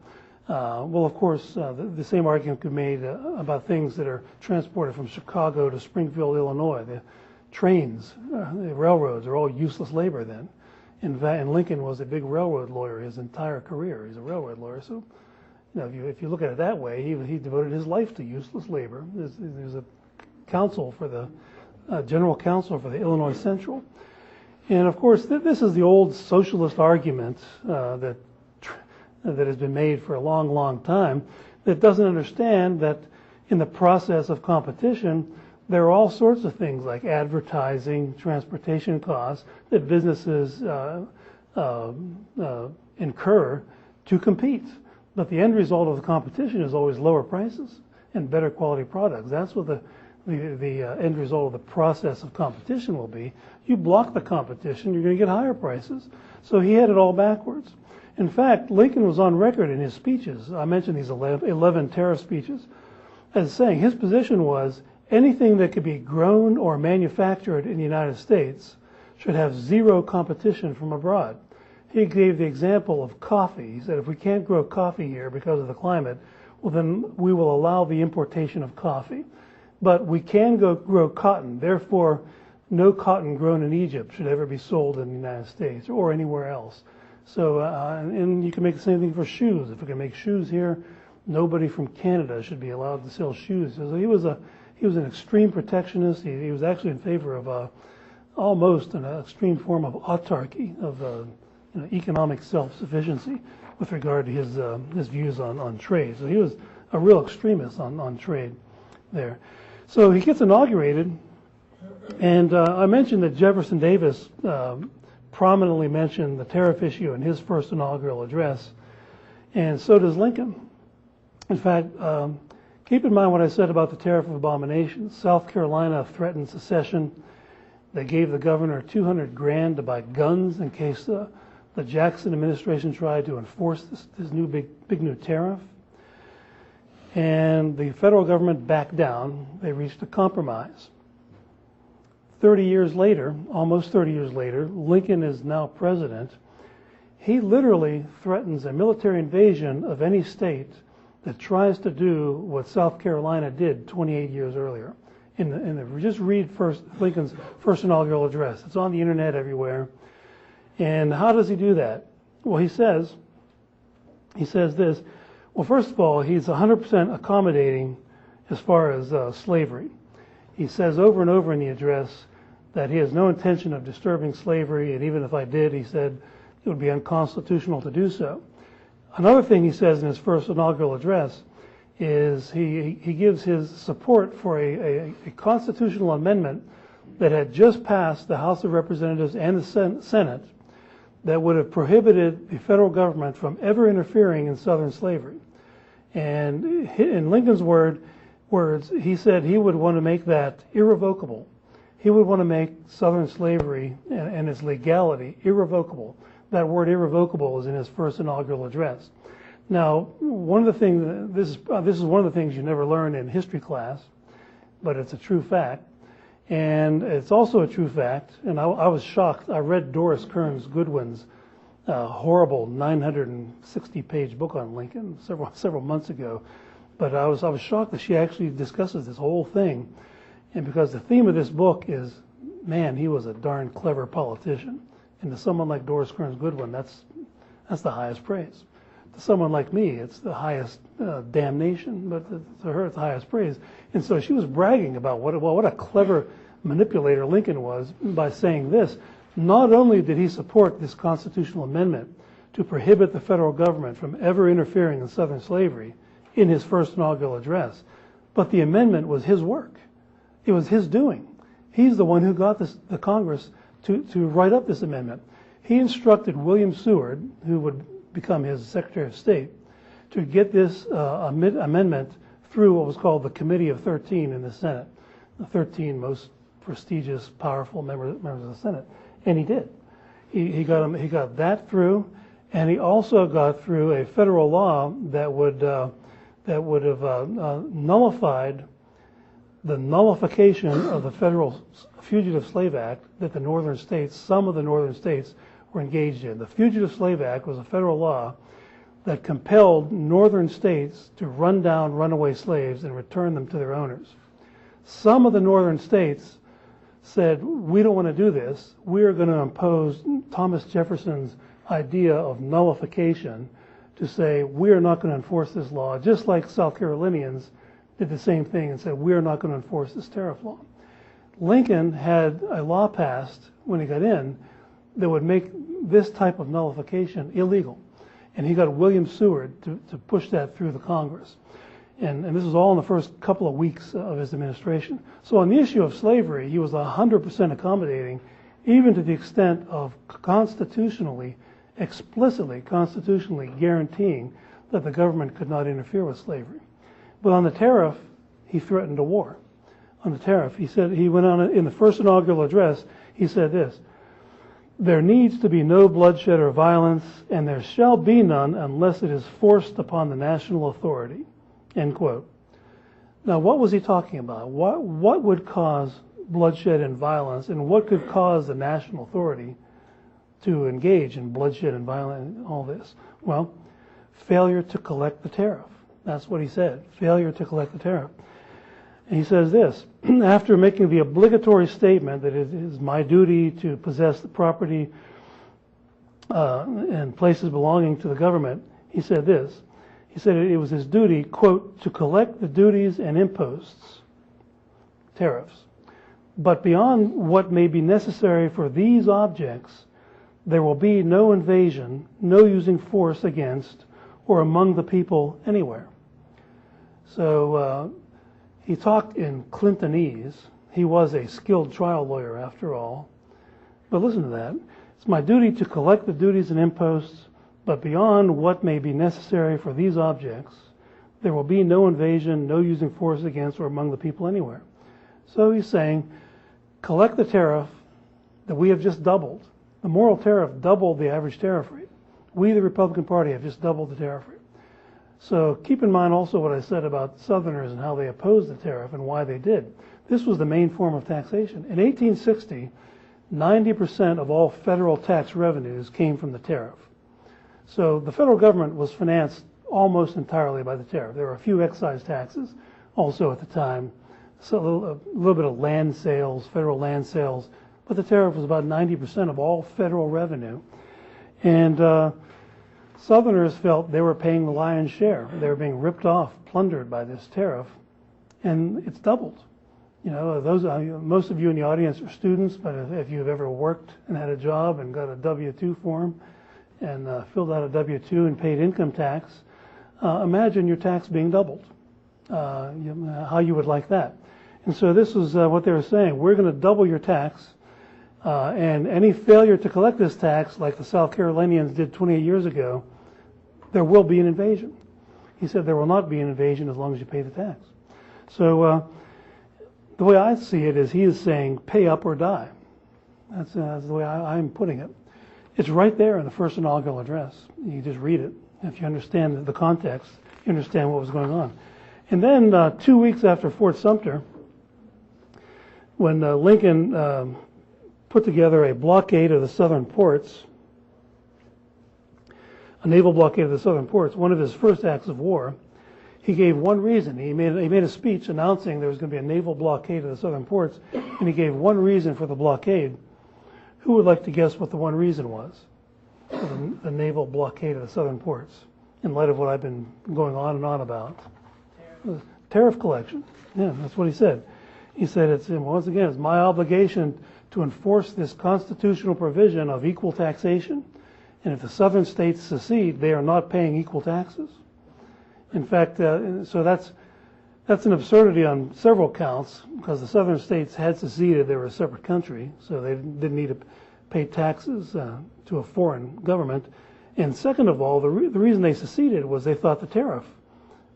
Well, of course, the same argument could be made about things that are transported from Chicago to Springfield, Illinois. The trains, the railroads are all useless labor then. And Lincoln was a big railroad lawyer his entire career. He's a railroad lawyer. So, if you look at it that way, he devoted his life to useless labor. There's a counsel for the general counsel for the Illinois Central. And of course, this is the old socialist argument that has been made for a long, long time, that doesn't understand that in the process of competition, there are all sorts of things like advertising, transportation costs that businesses incur to compete. But the end result of the competition is always lower prices and better quality products. That's what the end result of the process of competition will be. You block the competition, you're going to get higher prices. So he had it all backwards. In fact, Lincoln was on record in his speeches, I mentioned these 11 tariff speeches, as saying his position was anything that could be grown or manufactured in the United States should have zero competition from abroad. He gave the example of coffee. He said if we can't grow coffee here because of the climate, well then we will allow the importation of coffee. But we can grow cotton, therefore no cotton grown in Egypt should ever be sold in the United States or anywhere else. So, and you can make the same thing for shoes. If we can make shoes here, nobody from Canada should be allowed to sell shoes. So he was an extreme protectionist. He was actually in favor of almost an extreme form of autarky, of economic self-sufficiency with regard to his views on trade. So he was a real extremist on trade there. So he gets inaugurated, and I mentioned that Jefferson Davis prominently mentioned the tariff issue in his first inaugural address, and so does Lincoln. In fact, keep in mind what I said about the tariff of abominations. South Carolina threatened secession. They gave the governor $200,000 to buy guns in case the Jackson administration tried to enforce this new big new tariff. And the federal government backed down. They reached a compromise. 30 years later, almost 30 years later, Lincoln is now president. He literally threatens a military invasion of any state that tries to do what South Carolina did 28 years earlier. Just read Lincoln's first inaugural address. It's on the internet everywhere. And how does he do that? Well, he says this. Well, first of all, he's 100% accommodating as far as slavery. He says over and over in the address that he has no intention of disturbing slavery, and even if I did, he said it would be unconstitutional to do so. Another thing he says in his first inaugural address is he gives his support for a constitutional amendment that had just passed the House of Representatives and the Senate that would have prohibited the federal government from ever interfering in Southern slavery. And in Lincoln's words, he said he would want to make that irrevocable. He would want to make Southern slavery and its legality irrevocable. That word irrevocable is in his first inaugural address. Now, one of the things, this is one of the things you never learn in history class, but it's a true fact. And it's also a true fact, and I was shocked. I read Doris Kearns Goodwin's horrible 960-page book on Lincoln several months ago, but I was shocked that she actually discusses this whole thing, and because the theme of this book is, man, he was a darn clever politician, and to someone like Doris Kearns Goodwin, that's the highest praise. To someone like me, it's the highest damnation, but to her, it's the highest praise. And so she was bragging about what a clever manipulator Lincoln was by saying this. Not only did he support this constitutional amendment to prohibit the federal government from ever interfering in Southern slavery in his first inaugural address, but the amendment was his work. It was his doing. He's the one who got the Congress to write up this amendment. He instructed William Seward, who would become his Secretary of State, to get this amendment through what was called the Committee of 13 in the Senate, the 13 most prestigious, powerful members of the Senate, and he did. He got that through, and he also got through a federal law that would have nullified the nullification of the Federal Fugitive Slave Act that the northern states, some of the northern states, were engaged in. The Fugitive Slave Act was a federal law that compelled northern states to run down runaway slaves and return them to their owners. Some of the northern states said, we don't want to do this. We're going to impose Thomas Jefferson's idea of nullification to say, we're not going to enforce this law, just like South Carolinians did the same thing and said, we're not going to enforce this tariff law. Lincoln had a law passed when he got in that would make this type of nullification illegal. And he got William Seward to push that through the Congress. And this was all in the first couple of weeks of his administration. So on the issue of slavery, he was 100% accommodating, even to the extent of explicitly constitutionally guaranteeing that the government could not interfere with slavery. But on the tariff, he threatened a war. On the tariff, he said, he went on in the first inaugural address, he said this: there needs to be no bloodshed or violence, and there shall be none unless it is forced upon the national authority. End quote. Now, what was he talking about? What would cause bloodshed and violence, and what could cause the national authority to engage in bloodshed and violence and all this? Well, failure to collect the tariff. That's what he said, failure to collect the tariff. And he says this: after making the obligatory statement that it is my duty to possess the property and places belonging to the government, he said this. He said it was his duty, quote, to collect the duties and imposts, tariffs. But beyond what may be necessary for these objects, there will be no invasion, no using force against or among the people anywhere. So he talked in Clintonese. He was a skilled trial lawyer after all. But listen to that. It's my duty to collect the duties and imposts, but beyond what may be necessary for these objects, there will be no invasion, no using force against or among the people anywhere. So he's saying, collect the tariff that we have just doubled. The Morrill Tariff doubled the average tariff rate. We, the Republican Party, have just doubled the tariff rate. So keep in mind also what I said about Southerners and how they opposed the tariff and why they did. This was the main form of taxation. In 1860, 90% of all federal tax revenues came from the tariff. So the federal government was financed almost entirely by the tariff. There were a few excise taxes also at the time, so a little bit of land sales, federal land sales, but the tariff was about 90% of all federal revenue. And Southerners felt they were paying the lion's share. They were being ripped off, plundered by this tariff, and it's doubled. You know, most of you in the audience are students, but if you've ever worked and had a job and got a W-2 form and filled out a W-2 and paid income tax, imagine your tax being doubled. How you would like that. And so this is what they were saying. We're going to double your tax, and any failure to collect this tax, like the South Carolinians did 28 years ago, there will be an invasion. He said there will not be an invasion as long as you pay the tax. So the way I see it is he is saying pay up or die. That's the way I'm putting it. It's right there in the first inaugural address. You just read it. If you understand the context, you understand what was going on. And then 2 weeks after Fort Sumter, when Lincoln put together a blockade of the southern ports, a naval blockade of the southern ports, one of his first acts of war, he gave one reason. He made a speech announcing there was going to be a naval blockade of the southern ports, and he gave one reason for the blockade. Who would like to guess what the one reason was for the naval blockade of the southern ports, in light of what I've been going on and on about? Tariff collection. Yeah, that's what he said. He said, once again, it's my obligation to enforce this constitutional provision of equal taxation, and if the southern states secede, they are not paying equal taxes. In fact, so that's an absurdity on several counts, because the southern states had seceded. They were a separate country, so they didn't need to pay taxes to a foreign government. And second of all, the reason they seceded was they thought the tariff.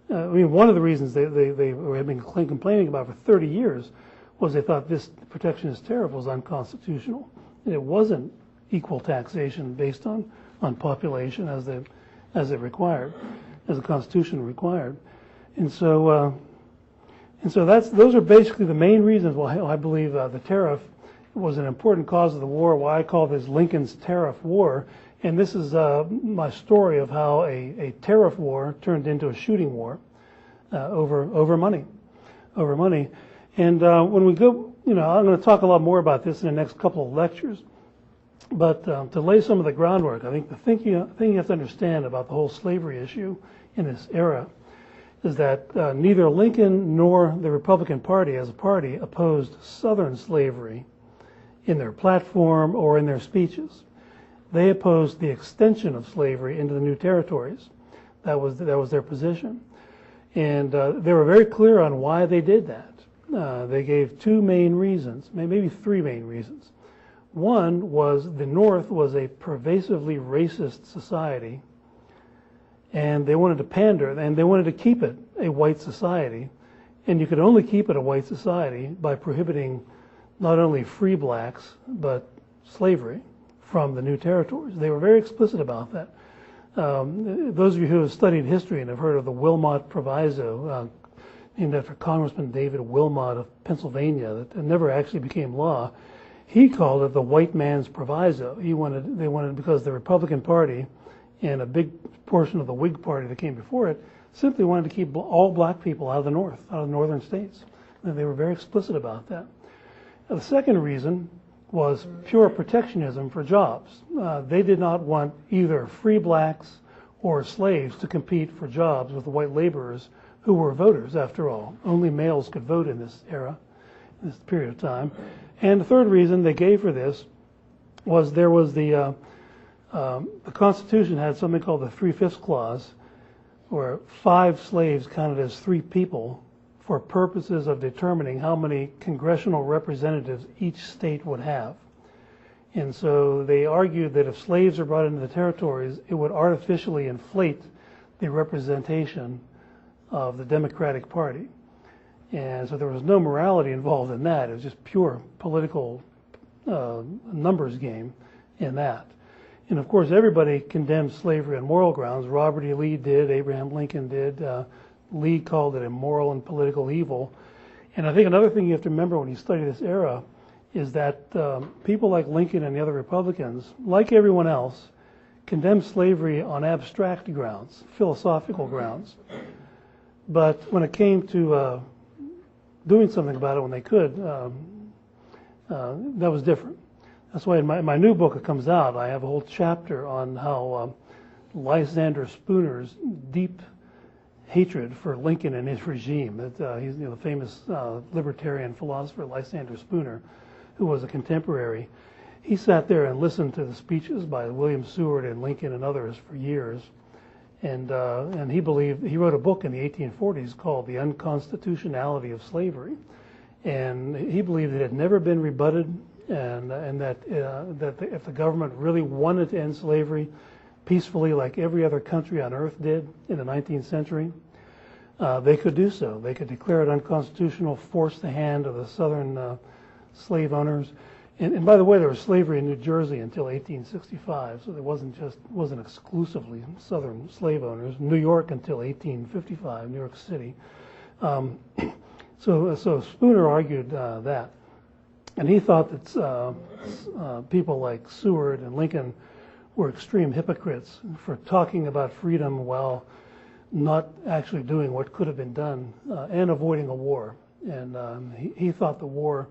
One of the reasons they had been complaining about for 30 years was they thought this protectionist tariff was unconstitutional. And it wasn't equal taxation based on population as it required, as the Constitution required. And so those are basically the main reasons why I believe the tariff was an important cause of the war. Why I call this Lincoln's Tariff War And this is my story of how a tariff war turned into a shooting war over money. And when we go, I'm going to talk a lot more about this in the next couple of lectures. But to lay some of the groundwork, I think the thing you have to understand about the whole slavery issue in this era is that neither Lincoln nor the Republican Party as a party opposed Southern slavery in their platform or in their speeches. They opposed the extension of slavery into the new territories. That was their position. And they were very clear on why they did that. They gave two main reasons, maybe three main reasons. One was the North was a pervasively racist society, and they wanted to pander, and they wanted to keep it a white society. And you could only keep it a white society by prohibiting not only free blacks, but slavery from the new territories. They were very explicit about that. Those of you who have studied history and have heard of the Wilmot Proviso, named after Congressman David Wilmot of Pennsylvania, that never actually became law, he called it the white man's proviso. They wanted, because the Republican Party and a big portion of the Whig Party that came before it simply wanted to keep all black people out of the North, out of the northern states. And they were very explicit about that. The second reason was pure protectionism for jobs. They did not want either free blacks or slaves to compete for jobs with the white laborers who were voters, after all. Only males could vote in this era, in this period of time. And the third reason they gave for this was there was the Constitution had something called the 3/5 clause, where 5 slaves counted as 3 people for purposes of determining how many congressional representatives each state would have. And so they argued that if slaves are brought into the territories, it would artificially inflate the representation of the Democratic Party. And so there was no morality involved in that. It was just pure political numbers game in that. And of course, everybody condemned slavery on moral grounds. Robert E. Lee did, Abraham Lincoln did. Lee called it immoral and political evil. And I think another thing you have to remember when you study this era is that people like Lincoln and the other Republicans, like everyone else, condemned slavery on abstract grounds, philosophical grounds. But when it came to doing something about it when they could, that was different. That's why in my new book that comes out, I have a whole chapter on how Lysander Spooner's deep hatred for Lincoln and his regime. He's the famous libertarian philosopher Lysander Spooner, who was a contemporary. He sat there and listened to the speeches by William Seward and Lincoln and others for years, and he wrote a book in the 1840s called The Unconstitutionality of Slavery, and he believed it had never been rebutted, and that if the government really wanted to end slavery peacefully like every other country on earth did in the 19th century, they could do so. They could declare it unconstitutional, force the hand of the southern slave owners. And by the way, there was slavery in New Jersey until 1865, so there wasn't exclusively southern slave owners. New York until 1855, New York City. So Spooner argued that. And he thought that people like Seward and Lincoln were extreme hypocrites for talking about freedom while not actually doing what could have been done and avoiding a war. And he thought the war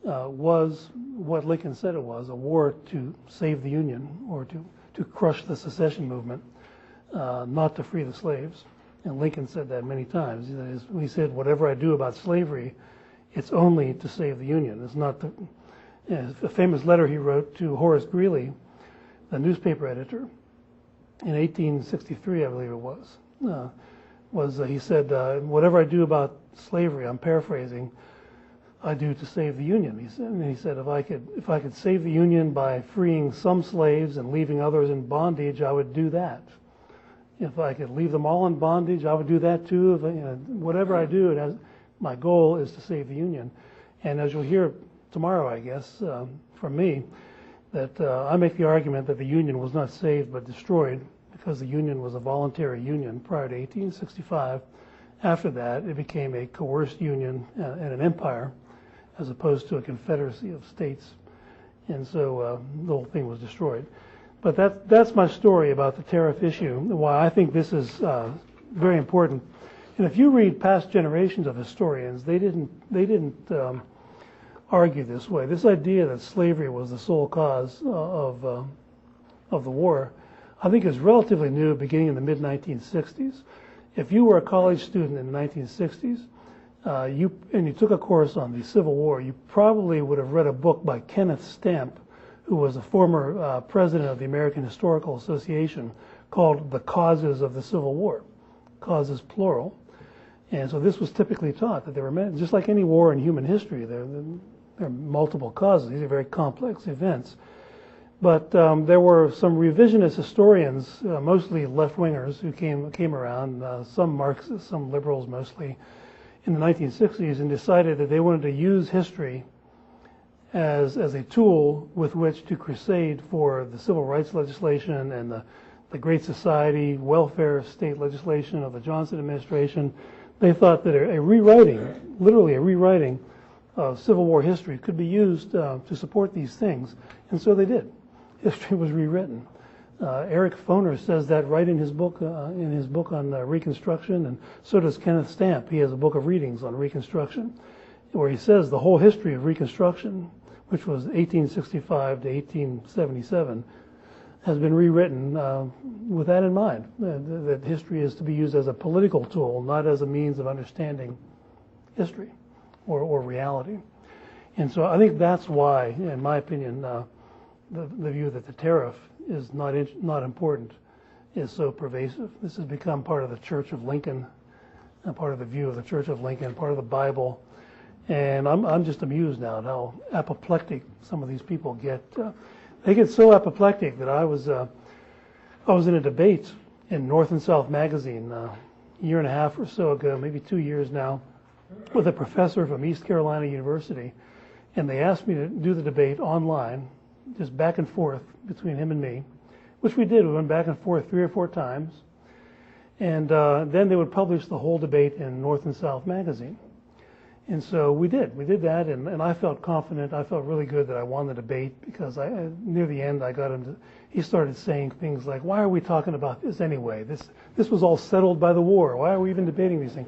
was what Lincoln said it was, a war to save the Union or to crush the secession movement, not to free the slaves. And Lincoln said that many times. He said, whatever I do about slavery, it's only to save the Union. It's not a famous letter he wrote to Horace Greeley, the newspaper editor, in 1863, I believe it was, he said, whatever I do about slavery, I'm paraphrasing, I do to save the Union. He said, if I could save the Union by freeing some slaves and leaving others in bondage, I would do that. If I could leave them all in bondage, I would do that too. Whatever I do, my goal is to save the Union. And as you'll hear tomorrow, I guess, from me, that I make the argument that the Union was not saved but destroyed because the Union was a voluntary union prior to 1865. After that, it became a coerced union and an empire as opposed to a confederacy of states. And so the whole thing was destroyed. But that's my story about the tariff issue, and why I think this is very important. And if you read past generations of historians, they didn't argue this way. This idea that slavery was the sole cause of the war, I think, is relatively new, beginning in the mid-1960s. If you were a college student in the 1960s, and you took a course on the Civil War, you probably would have read a book by Kenneth Stamp, who was a former president of the American Historical Association, called The Causes of the Civil War, causes plural. And so this was typically taught, that there were, just like any war in human history, there are multiple causes. These are very complex events. But there were some revisionist historians, mostly left-wingers, who came around, some Marxists, some liberals mostly, in the 1960s, and decided that they wanted to use history as a tool with which to crusade for the civil rights legislation and the Great Society welfare state legislation of the Johnson administration. They thought that a rewriting, literally a rewriting of Civil War history could be used to support these things, and so they did. History was rewritten. Eric Foner says that right in his book on Reconstruction, and so does Kenneth Stamp. He has a book of readings on Reconstruction, where he says the whole history of Reconstruction, which was 1865 to 1877, has been rewritten with that in mind, that history is to be used as a political tool, not as a means of understanding history or reality. And so I think that's why, in my opinion, the view that the tariff is not important is so pervasive. This has become part of the Church of Lincoln, part of the view of the Church of Lincoln, part of the Bible. And I'm just amused now at how apoplectic some of these people get. They get so apoplectic that I was in a debate in North and South magazine a year and a half or so ago, maybe 2 years now, with a professor from East Carolina University, and they asked me to do the debate online, just back and forth between him and me, which we did. We went back and forth 3 or 4 times, and then they would publish the whole debate in North and South magazine. And so we did that, and I felt confident. I felt really good that I won the debate, because near the end I got him to, he started saying things like, why are we talking about this anyway? This was all settled by the war. Why are we even debating these things?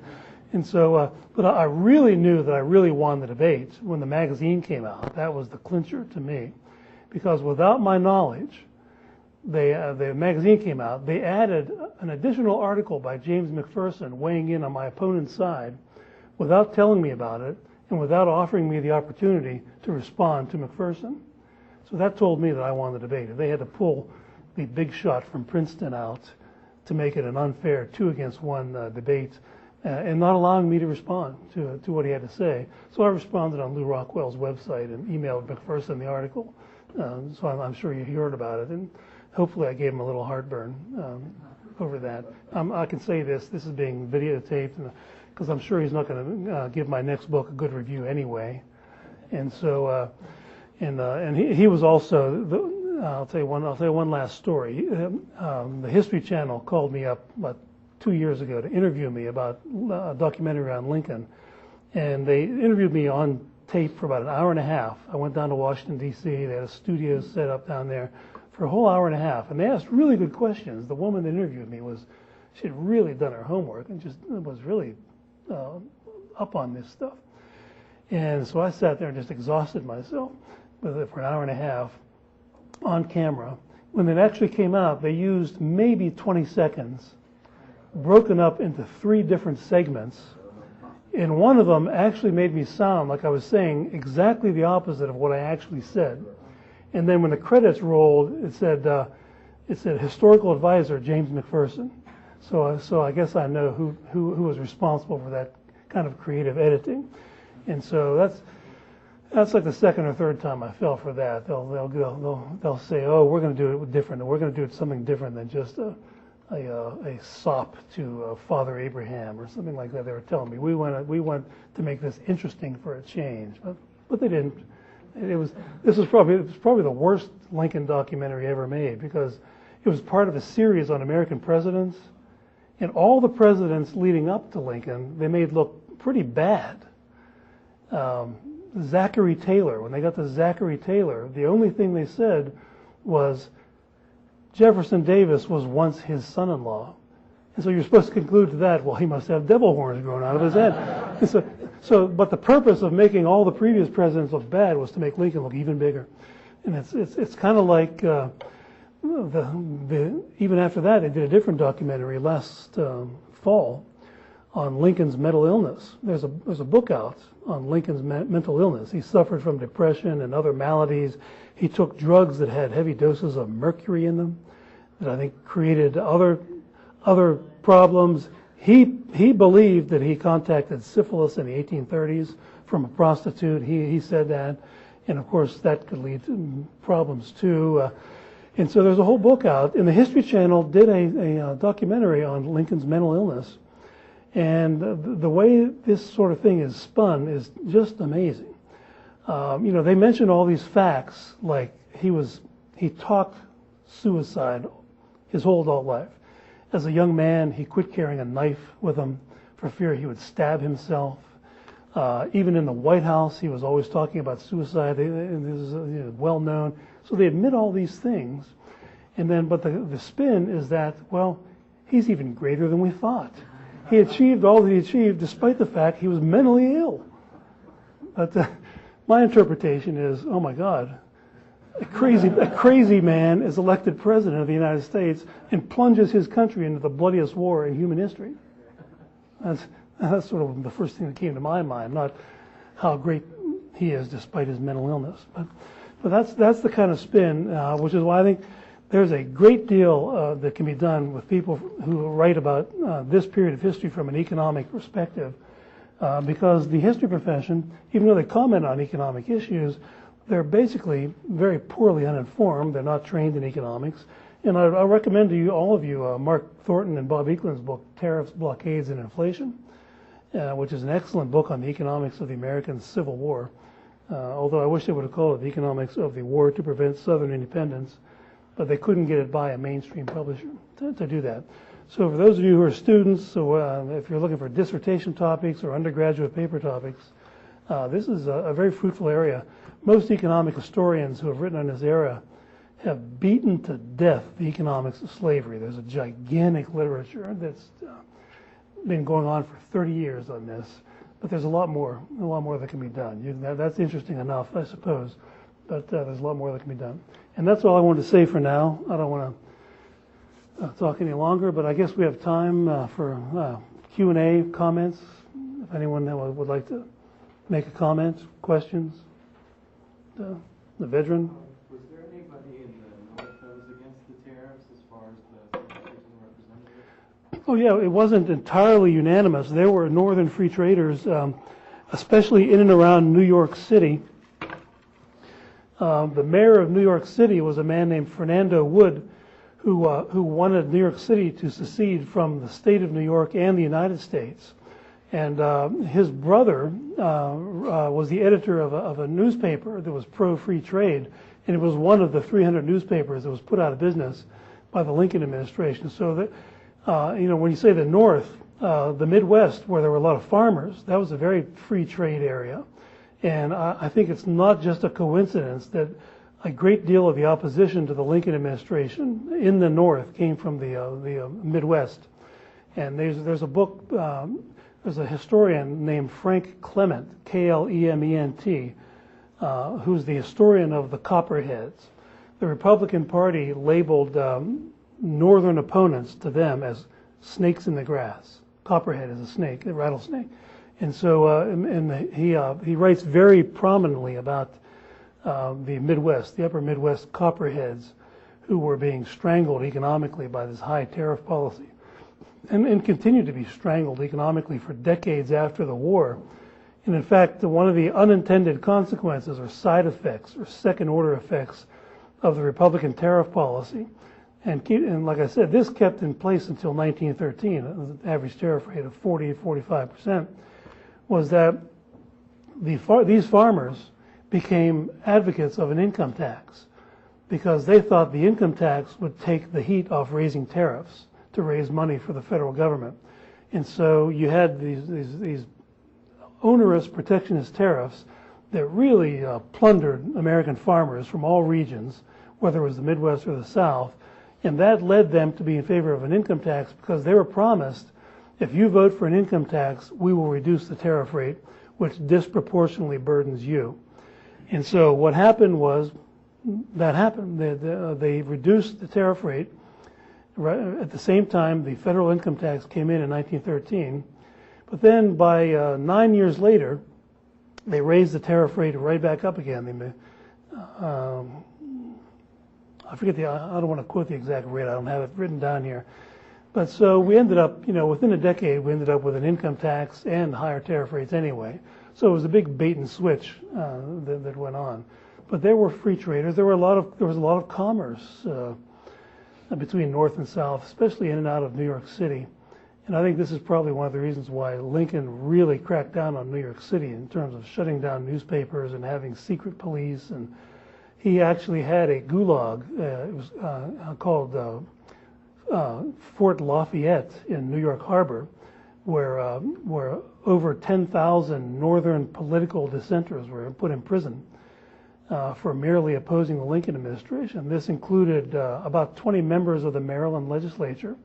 And so, but I really knew that I really won the debate when the magazine came out. That was the clincher to me, because without my knowledge, the magazine came out. They added an additional article by James McPherson weighing in on my opponent's side, without telling me about it and without offering me the opportunity to respond to McPherson. So that told me that I won the debate. They had to pull the big shot from Princeton out to make it an unfair 2-against-1 debate, and not allowing me to respond to what he had to say. So I responded on Lew Rockwell's website and emailed McPherson the article. So I'm sure you heard about it, and hopefully I gave him a little heartburn over that. I can say this is being videotaped, because I'm sure he's not going to give my next book a good review anyway. And so, and he was also, I'll tell you one last story. The History Channel called me up about 2 years ago to interview me about a documentary on Lincoln. And they interviewed me on tape for about an hour and a half. I went down to Washington, D.C. They had a studio set up down there for a whole hour and a half. And they asked really good questions. The woman that interviewed me she had really done her homework and just was really up on this stuff. And so I sat there and just exhausted myself with it for an hour and a half on camera. When it actually came out, they used maybe 20 seconds, broken up into 3 different segments. And one of them actually made me sound like I was saying exactly the opposite of what I actually said. And then when the credits rolled, it said historical advisor James McPherson. So I guess I know who was responsible for that kind of creative editing. And so that's like the second or third time I fell for that. They'll say, oh, we're going to do it different. We're going to do it something different than just a sop to Father Abraham or something like that. They were telling me we want to make this interesting for a change, but they didn't. This was probably the worst Lincoln documentary ever made, because it was part of a series on American presidents, and all the presidents leading up to Lincoln they made look pretty bad. Zachary Taylor, when they got to Zachary Taylor, the only thing they said was, Jefferson Davis was once his son-in-law. And so you're supposed to conclude to that, well, he must have devil horns growing out of his head. But the purpose of making all the previous presidents look bad was to make Lincoln look even bigger. And it's kind of like even after that, they did a different documentary last fall on Lincoln's mental illness. There's a book out on Lincoln's mental illness. He suffered from depression and other maladies. He took drugs that had heavy doses of mercury in them that I think created other problems. He believed that he contacted syphilis in the 1830s from a prostitute. He said that, and of course that could lead to problems too. And so there's a whole book out, and the History Channel did a documentary on Lincoln's mental illness. And the way this sort of thing is spun is just amazing. They mention all these facts, like he talked suicide his whole adult life. As a young man, he quit carrying a knife with him for fear he would stab himself. Even in the White House, he was always talking about suicide. This is well known. So they admit all these things, but the spin is that, well, he's even greater than we thought. He achieved all that he achieved despite the fact he was mentally ill. But my interpretation is, oh my God, a crazy man is elected president of the United States and plunges his country into the bloodiest war in human history. That's sort of the first thing that came to my mind, not how great he is despite his mental illness. But that's the kind of spin, which is why I think there's a great deal that can be done with people who write about this period of history from an economic perspective, because the history profession, even though they comment on economic issues, they're basically very poorly uninformed. They're not trained in economics. And I recommend to you, all of you, Mark Thornton and Bob Eklund's book, Tariffs, Blockades, and Inflation, which is an excellent book on the economics of the American Civil War. Although I wish they would have called it the economics of the war to prevent Southern independence, but they couldn't get it by a mainstream publisher to do that. So for those of you who are students, so if you're looking for dissertation topics or undergraduate paper topics, this is a very fruitful area. Most economic historians who have written on this era have beaten to death the economics of slavery. There's a gigantic literature that's been going on for 30 years on this, but there's a lot more that can be done. That's interesting enough, I suppose, but there's a lot more that can be done. And that's all I wanted to say for now. I don't want to talk any longer, but I guess we have time for Q&A, comments. If anyone would like to make a comment, questions. The veteran. Was there anybody in the North that was against the tariffs as far as the representative? Oh yeah, it wasn't entirely unanimous. There were northern free traders, especially in and around New York City. The mayor of New York City was a man named Fernando Wood, who wanted New York City to secede from the state of New York and the United States. And his brother was the editor of a newspaper that was pro-free trade, and it was one of the 300 newspapers that was put out of business by the Lincoln administration. So that, when you say the North, the Midwest, where there were a lot of farmers, that was a very free trade area. And I think it's not just a coincidence that a great deal of the opposition to the Lincoln administration in the North came from the Midwest. And there's a book. There's a historian named Frank Clement, K-L-E-M-E-N-T, who's the historian of the Copperheads. The Republican Party labeled northern opponents to them as snakes in the grass. Copperhead is a snake, a rattlesnake. And so he writes very prominently about the Midwest, the upper Midwest Copperheads, who were being strangled economically by this high tariff policy. And continued to be strangled economically for decades after the war. And in fact, one of the unintended consequences or side effects or second order effects of the Republican tariff policy, and like I said, this kept in place until 1913, an average tariff rate of 45%, was that these farmers became advocates of an income tax because they thought the income tax would take the heat off raising tariffs to raise money for the federal government. And so you had these onerous protectionist tariffs that really plundered American farmers from all regions, whether it was the Midwest or the South, And that led them to be in favor of an income tax because they were promised, if you vote for an income tax, we will reduce the tariff rate, which disproportionately burdens you. And so what happened was, that happened. They reduced the tariff rate. Right at the same time, the federal income tax came in 1913. But then by 9 years later, they raised the tariff rate right back up again. I forget I don't want to quote the exact rate. I don't have it written down here. But so we ended up, within a decade, we ended up with an income tax and higher tariff rates anyway. So it was a big bait and switch that went on. But there were free traders. There was a lot of commerce between North and South, especially in and out of New York City. And I think this is probably one of the reasons why Lincoln really cracked down on New York City in terms of shutting down newspapers and having secret police. And he actually had a gulag. It was called Fort Lafayette in New York Harbor, where over 10,000 northern political dissenters were put in prison for merely opposing the Lincoln administration. This included about 20 members of the Maryland legislature.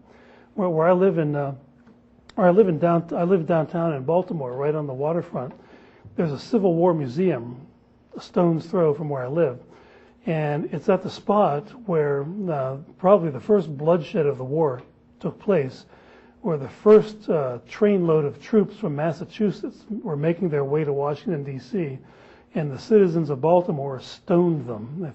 Where I live downtown in Baltimore, right on the waterfront. There's a Civil War museum, a stone's throw from where I live, and it's at the spot where probably the first bloodshed of the war took place, where the first trainload of troops from Massachusetts were making their way to Washington, D.C., and the citizens of Baltimore stoned them.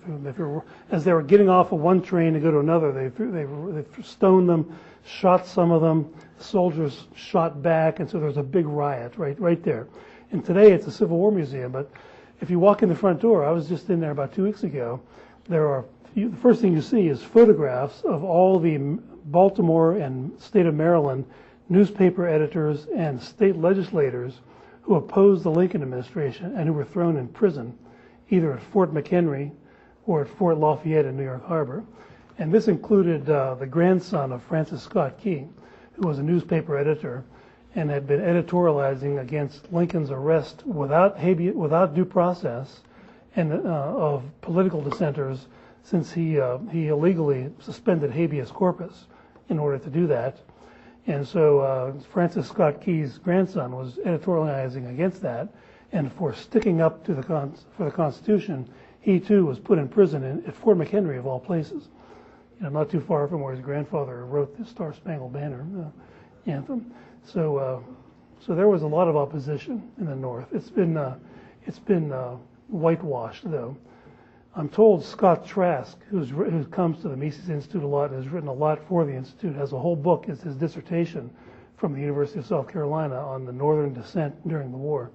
As they were getting off of one train to go to another, they stoned them, shot some of them. The soldiers shot back, and so there was a big riot right there. And today it's a Civil War museum, but if you walk in the front door, I was just in there about 2 weeks ago, the first thing you see is photographs of all the Baltimore and state of Maryland newspaper editors and state legislators who opposed the Lincoln administration and who were thrown in prison, either at Fort McHenry or at Fort Lafayette in New York Harbor. And this included the grandson of Francis Scott Key, who was a newspaper editor and had been editorializing against Lincoln's arrest without due process and of political dissenters, since he illegally suspended habeas corpus in order to do that. And so Francis Scott Key's grandson was editorializing against that, and for sticking up to for the Constitution, he too was put in prison at Fort McHenry of all places. Not too far from where his grandfather wrote the Star Spangled Banner anthem. So there was a lot of opposition in the North. It's been whitewashed, though. I'm told Scott Trask, who comes to the Mises Institute a lot and has written a lot for the Institute, has a whole book. It's his dissertation from the University of South Carolina on the Northern dissent during the war.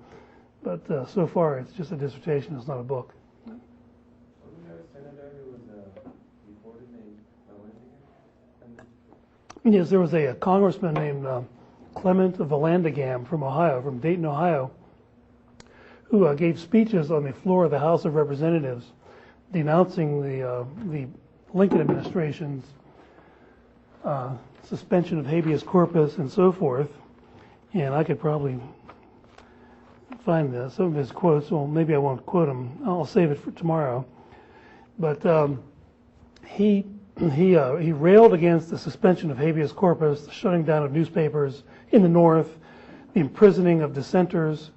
But so far, it's just a dissertation. It's not a book. Wasn't there a senator who was deported named Vallandigham? Yes, there was a congressman named Clement Vallandigham from Ohio, from Dayton, Ohio, who gave speeches on the floor of the House of Representatives denouncing the Lincoln administration's suspension of habeas corpus and so forth. And I could probably find some of his quotes. Well, maybe I won't quote them. I'll save it for tomorrow. But he railed against the suspension of habeas corpus, the shutting down of newspapers in the North, the imprisoning of dissenters.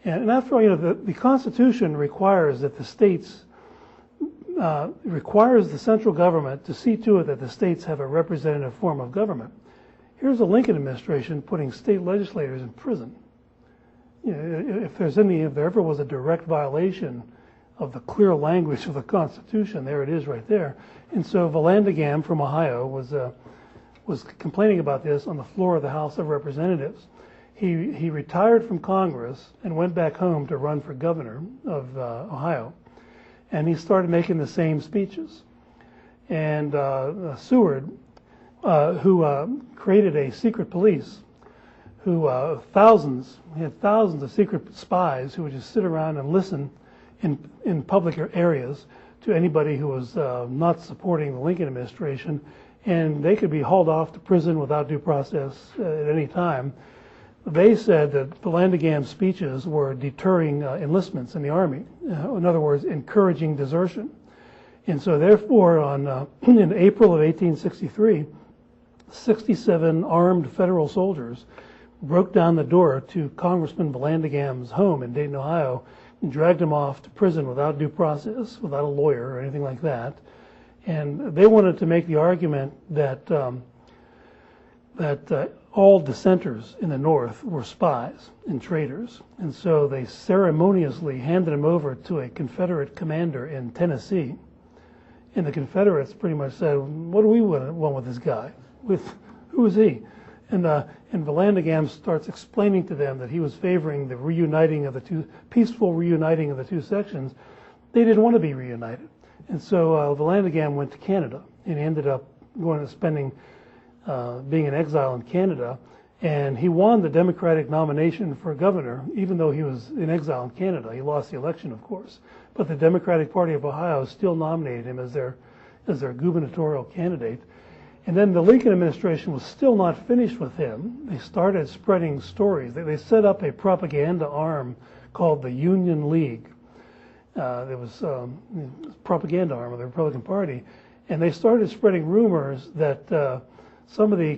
And after all, the Constitution requires that the states requires the central government to see to it that the states have a representative form of government. Here's the Lincoln administration putting state legislators in prison. If there ever was a direct violation of the clear language of the Constitution, there it is right there. And so Vallandigham from Ohio was complaining about this on the floor of the House of Representatives. He retired from Congress and went back home to run for governor of Ohio. And he started making the same speeches. And Seward, who created a secret police, who had thousands of secret spies who would just sit around and listen in public areas to anybody who was not supporting the Lincoln administration, and they could be hauled off to prison without due process at any time. They said that Vallandigham's speeches were deterring enlistments in the Army. In other words, encouraging desertion. And so therefore, in April of 1863, 67 armed federal soldiers broke down the door to Congressman Vallandigham's home in Dayton, Ohio, and dragged him off to prison without due process, without a lawyer or anything like that. And they wanted to make the argument that all dissenters in the North were spies and traitors. And so they ceremoniously handed him over to a Confederate commander in Tennessee. And the Confederates pretty much said, what do we want with this guy? Who is he? And Vallandigham starts explaining to them that he was favoring the peaceful reuniting of the two sections. They didn't want to be reunited. And so Vallandigham went to Canada and ended up being in exile in Canada. And he won the Democratic nomination for governor, even though he was in exile in Canada. He lost the election, of course. But the Democratic Party of Ohio still nominated him as their gubernatorial candidate. And then the Lincoln administration was still not finished with him. They started spreading stories. They set up a propaganda arm called the Union League. There was a propaganda arm of the Republican Party. And they started spreading rumors that some of the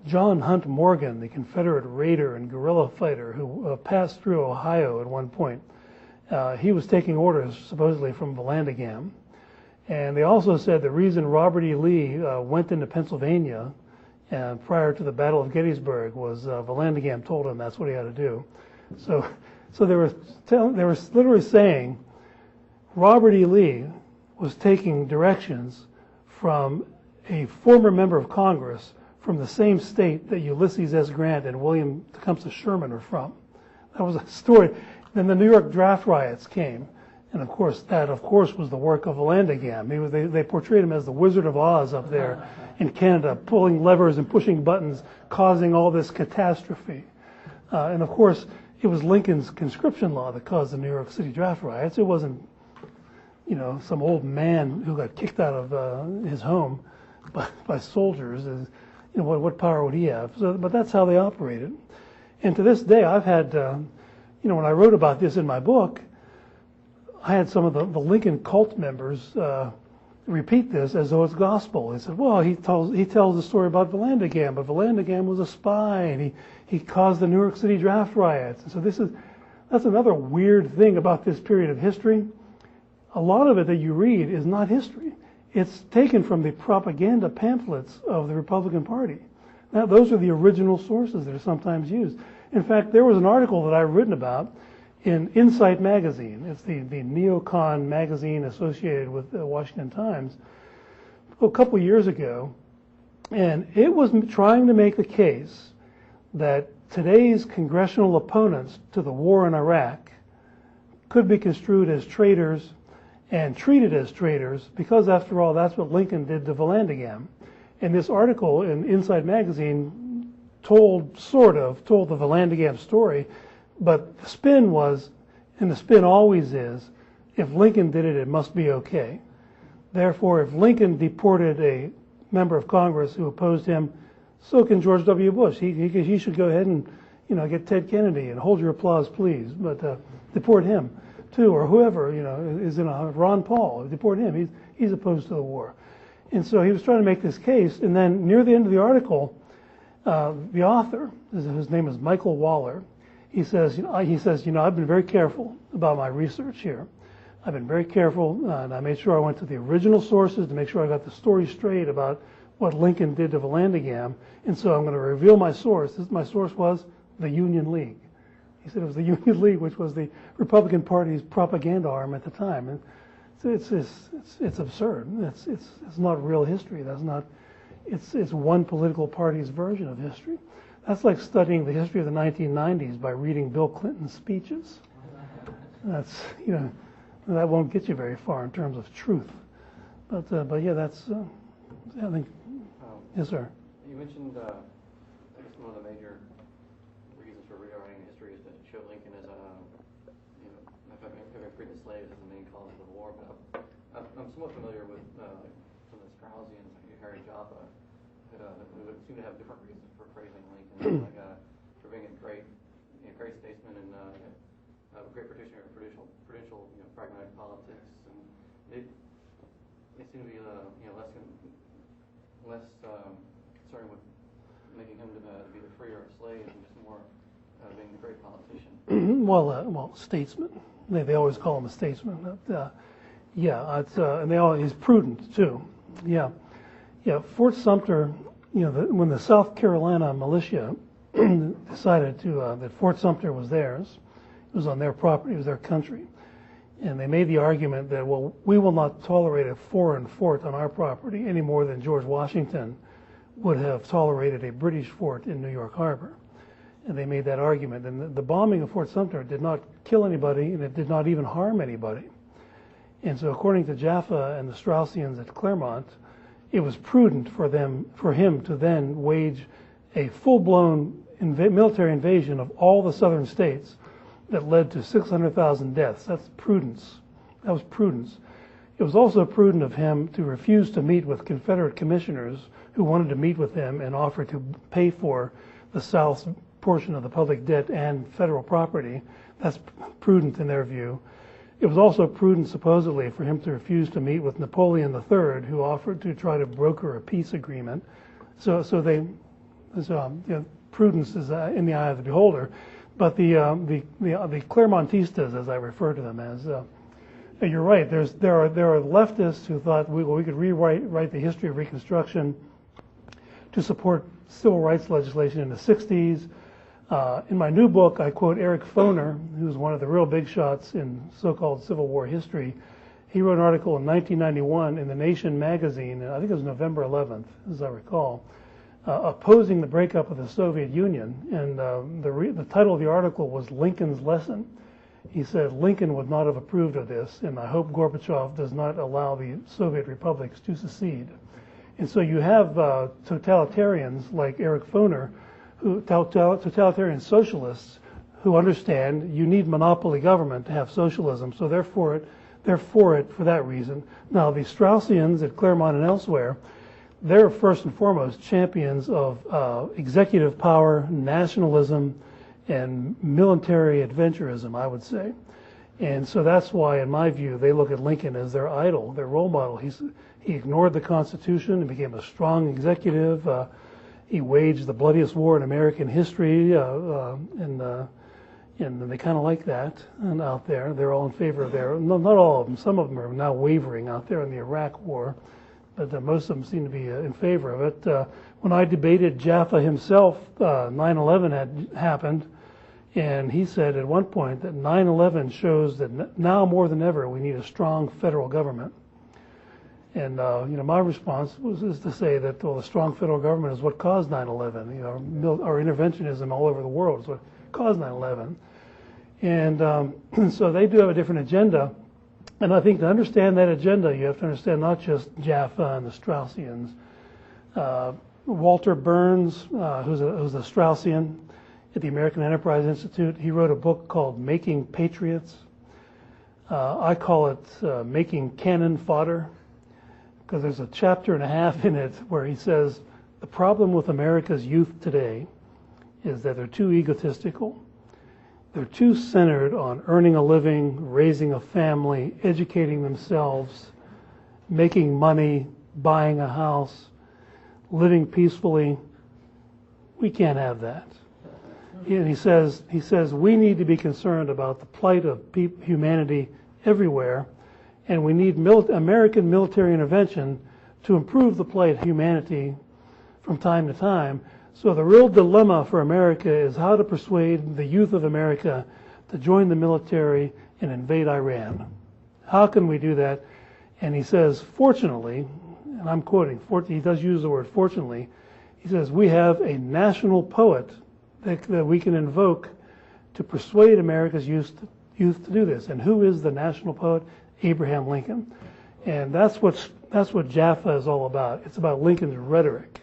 John Hunt Morgan, the Confederate raider and guerrilla fighter who passed through Ohio at one point, he was taking orders supposedly from Vallandigham. And they also said the reason Robert E. Lee went into Pennsylvania prior to the Battle of Gettysburg was Vallandigham told him that's what he had to do. So they were literally saying Robert E. Lee was taking directions from a former member of Congress from the same state that Ulysses S. Grant and William Tecumseh Sherman are from. That was a story. Then the New York draft riots came. And of course, that was the work of Vallandigham. They portrayed him as the Wizard of Oz up there in Canada, pulling levers and pushing buttons, causing all this catastrophe. And of course, it was Lincoln's conscription law that caused the New York City draft riots. It wasn't, some old man who got kicked out of his home by soldiers. What power would he have? But that's how they operated. And to this day, I've had, when I wrote about this in my book, I had some of the Lincoln cult members repeat this as though it's gospel. They said, well, he tells the story about Vallandigham, but Vallandigham was a spy, and he caused the New York City draft riots. And so that's another weird thing about this period of history. A lot of it that you read is not history. It's taken from the propaganda pamphlets of the Republican Party. Now, those are the original sources that are sometimes used. In fact, there was an article that I've written about in Insight magazine. It's the neocon magazine associated with the Washington Times a couple years ago, and it was trying to make the case that today's congressional opponents to the war in Iraq could be construed as traitors and treated as traitors because, after all, that's what Lincoln did to Vallandigham. And this article in Insight magazine told the Vallandigham story. But the spin was, and the spin always is, if Lincoln did it, it must be okay. Therefore, if Lincoln deported a member of Congress who opposed him, so can George W. Bush. He should go ahead and, get Ted Kennedy and hold your applause, please. But deport him too, or whoever is in Ron Paul. Deport him. He's opposed to the war. And so he was trying to make this case. And then near the end of the article, the author, his name is Michael Waller. He says, I've been very careful about my research here. I've been very careful, and I made sure I went to the original sources to make sure I got the story straight about what Lincoln did to Vallandigham. And so I'm going to reveal my source. My source was the Union League. He said it was the Union League, which was the Republican Party's propaganda arm at the time. And it's absurd. It's not real history. It's one political party's version of history. That's like studying the history of the 1990s by reading Bill Clinton's speeches. That won't get you very far in terms of truth. But yeah, I think. Yes, sir. You mentioned, I guess one of the major reasons for rewriting history is to show Lincoln as having freed the slaves as the main cause of the war. But I'm somewhat familiar with some of the Straussians, like Harry Joppa, who would seem to have different reasons for praising Lincoln, like for being a great statesman and a great practitioner of prudential pragmatic politics. And seem to be less concerned with making him to be the freer of slaves and just more being the great politician. Well, statesman. They always call him a statesman. Yeah, it's, and he's prudent too. Yeah. Fort Sumter. When the South Carolina militia decided that Fort Sumter was theirs, it was on their property, it was their country, and they made the argument that, well, we will not tolerate a foreign fort on our property any more than George Washington would have tolerated a British fort in New York Harbor. And they made that argument. And the bombing of Fort Sumter did not kill anybody, and it did not even harm anybody. And so according to Jaffa and the Straussians at Claremont, it was prudent for him to then wage a full-blown military invasion of all the southern states that led to 600,000 deaths. That's prudence. That was prudence. It was also prudent of him to refuse to meet with Confederate commissioners who wanted to meet with him and offer to pay for the South's portion of the public debt and federal property. That's prudent in their view. It was also prudent, supposedly, for him to refuse to meet with Napoleon III, who offered to try to broker a peace agreement. So prudence is in the eye of the beholder. But the Clermontistas, as I refer to them as, you're right. There are leftists who thought we could rewrite the history of Reconstruction to support civil rights legislation in the 60s. In my new book, I quote Eric Foner, who's one of the real big shots in so-called Civil War history. He wrote an article in 1991 in The Nation magazine, and I think it was November 11th, as I recall, opposing the breakup of the Soviet Union. And the title of the article was Lincoln's Lesson. He said Lincoln would not have approved of this, and I hope Gorbachev does not allow the Soviet republics to secede. And so you have totalitarians like Eric Foner, totalitarian socialists who understand you need monopoly government to have socialism, so they're for it for that reason. Now, the Straussians at Claremont and elsewhere, they're first and foremost champions of executive power, nationalism, and military adventurism, I would say. And so that's why, in my view, they look at Lincoln as their idol, their role model. He ignored the Constitution and became a strong executive. He waged the bloodiest war in American history, and they kind of like that. And out there, they're all in favor of not all of them. Some of them are now wavering out there in the Iraq War, but most of them seem to be in favor of it. When I debated Jaffa himself, 9/11 had happened, and he said at one point that 9/11 shows that now more than ever we need a strong federal government. And my response is to say that the strong federal government is what caused 9/11. Our interventionism all over the world is what caused 9/11. And so they do have a different agenda. And I think to understand that agenda, you have to understand not just Jaffa and the Straussians. Walter Burns, who's a Straussian at the American Enterprise Institute, he wrote a book called Making Patriots. I call it Making Cannon Fodder, because there's a chapter and a half in it where he says the problem with America's youth today is that they're too egotistical. They're too centered on earning a living, raising a family, educating themselves, making money, buying a house, living peacefully. We can't have that. And he says we need to be concerned about the plight of humanity everywhere, and we need American military intervention to improve the plight of humanity from time to time. So the real dilemma for America is how to persuade the youth of America to join the military and invade Iran. How can we do that? And he says, fortunately, and I'm quoting, he does use the word fortunately, he says, we have a national poet that we can invoke to persuade America's youth to do this. And who is the national poet? Abraham Lincoln. And that's what Jaffa is all about. It's about Lincoln's rhetoric,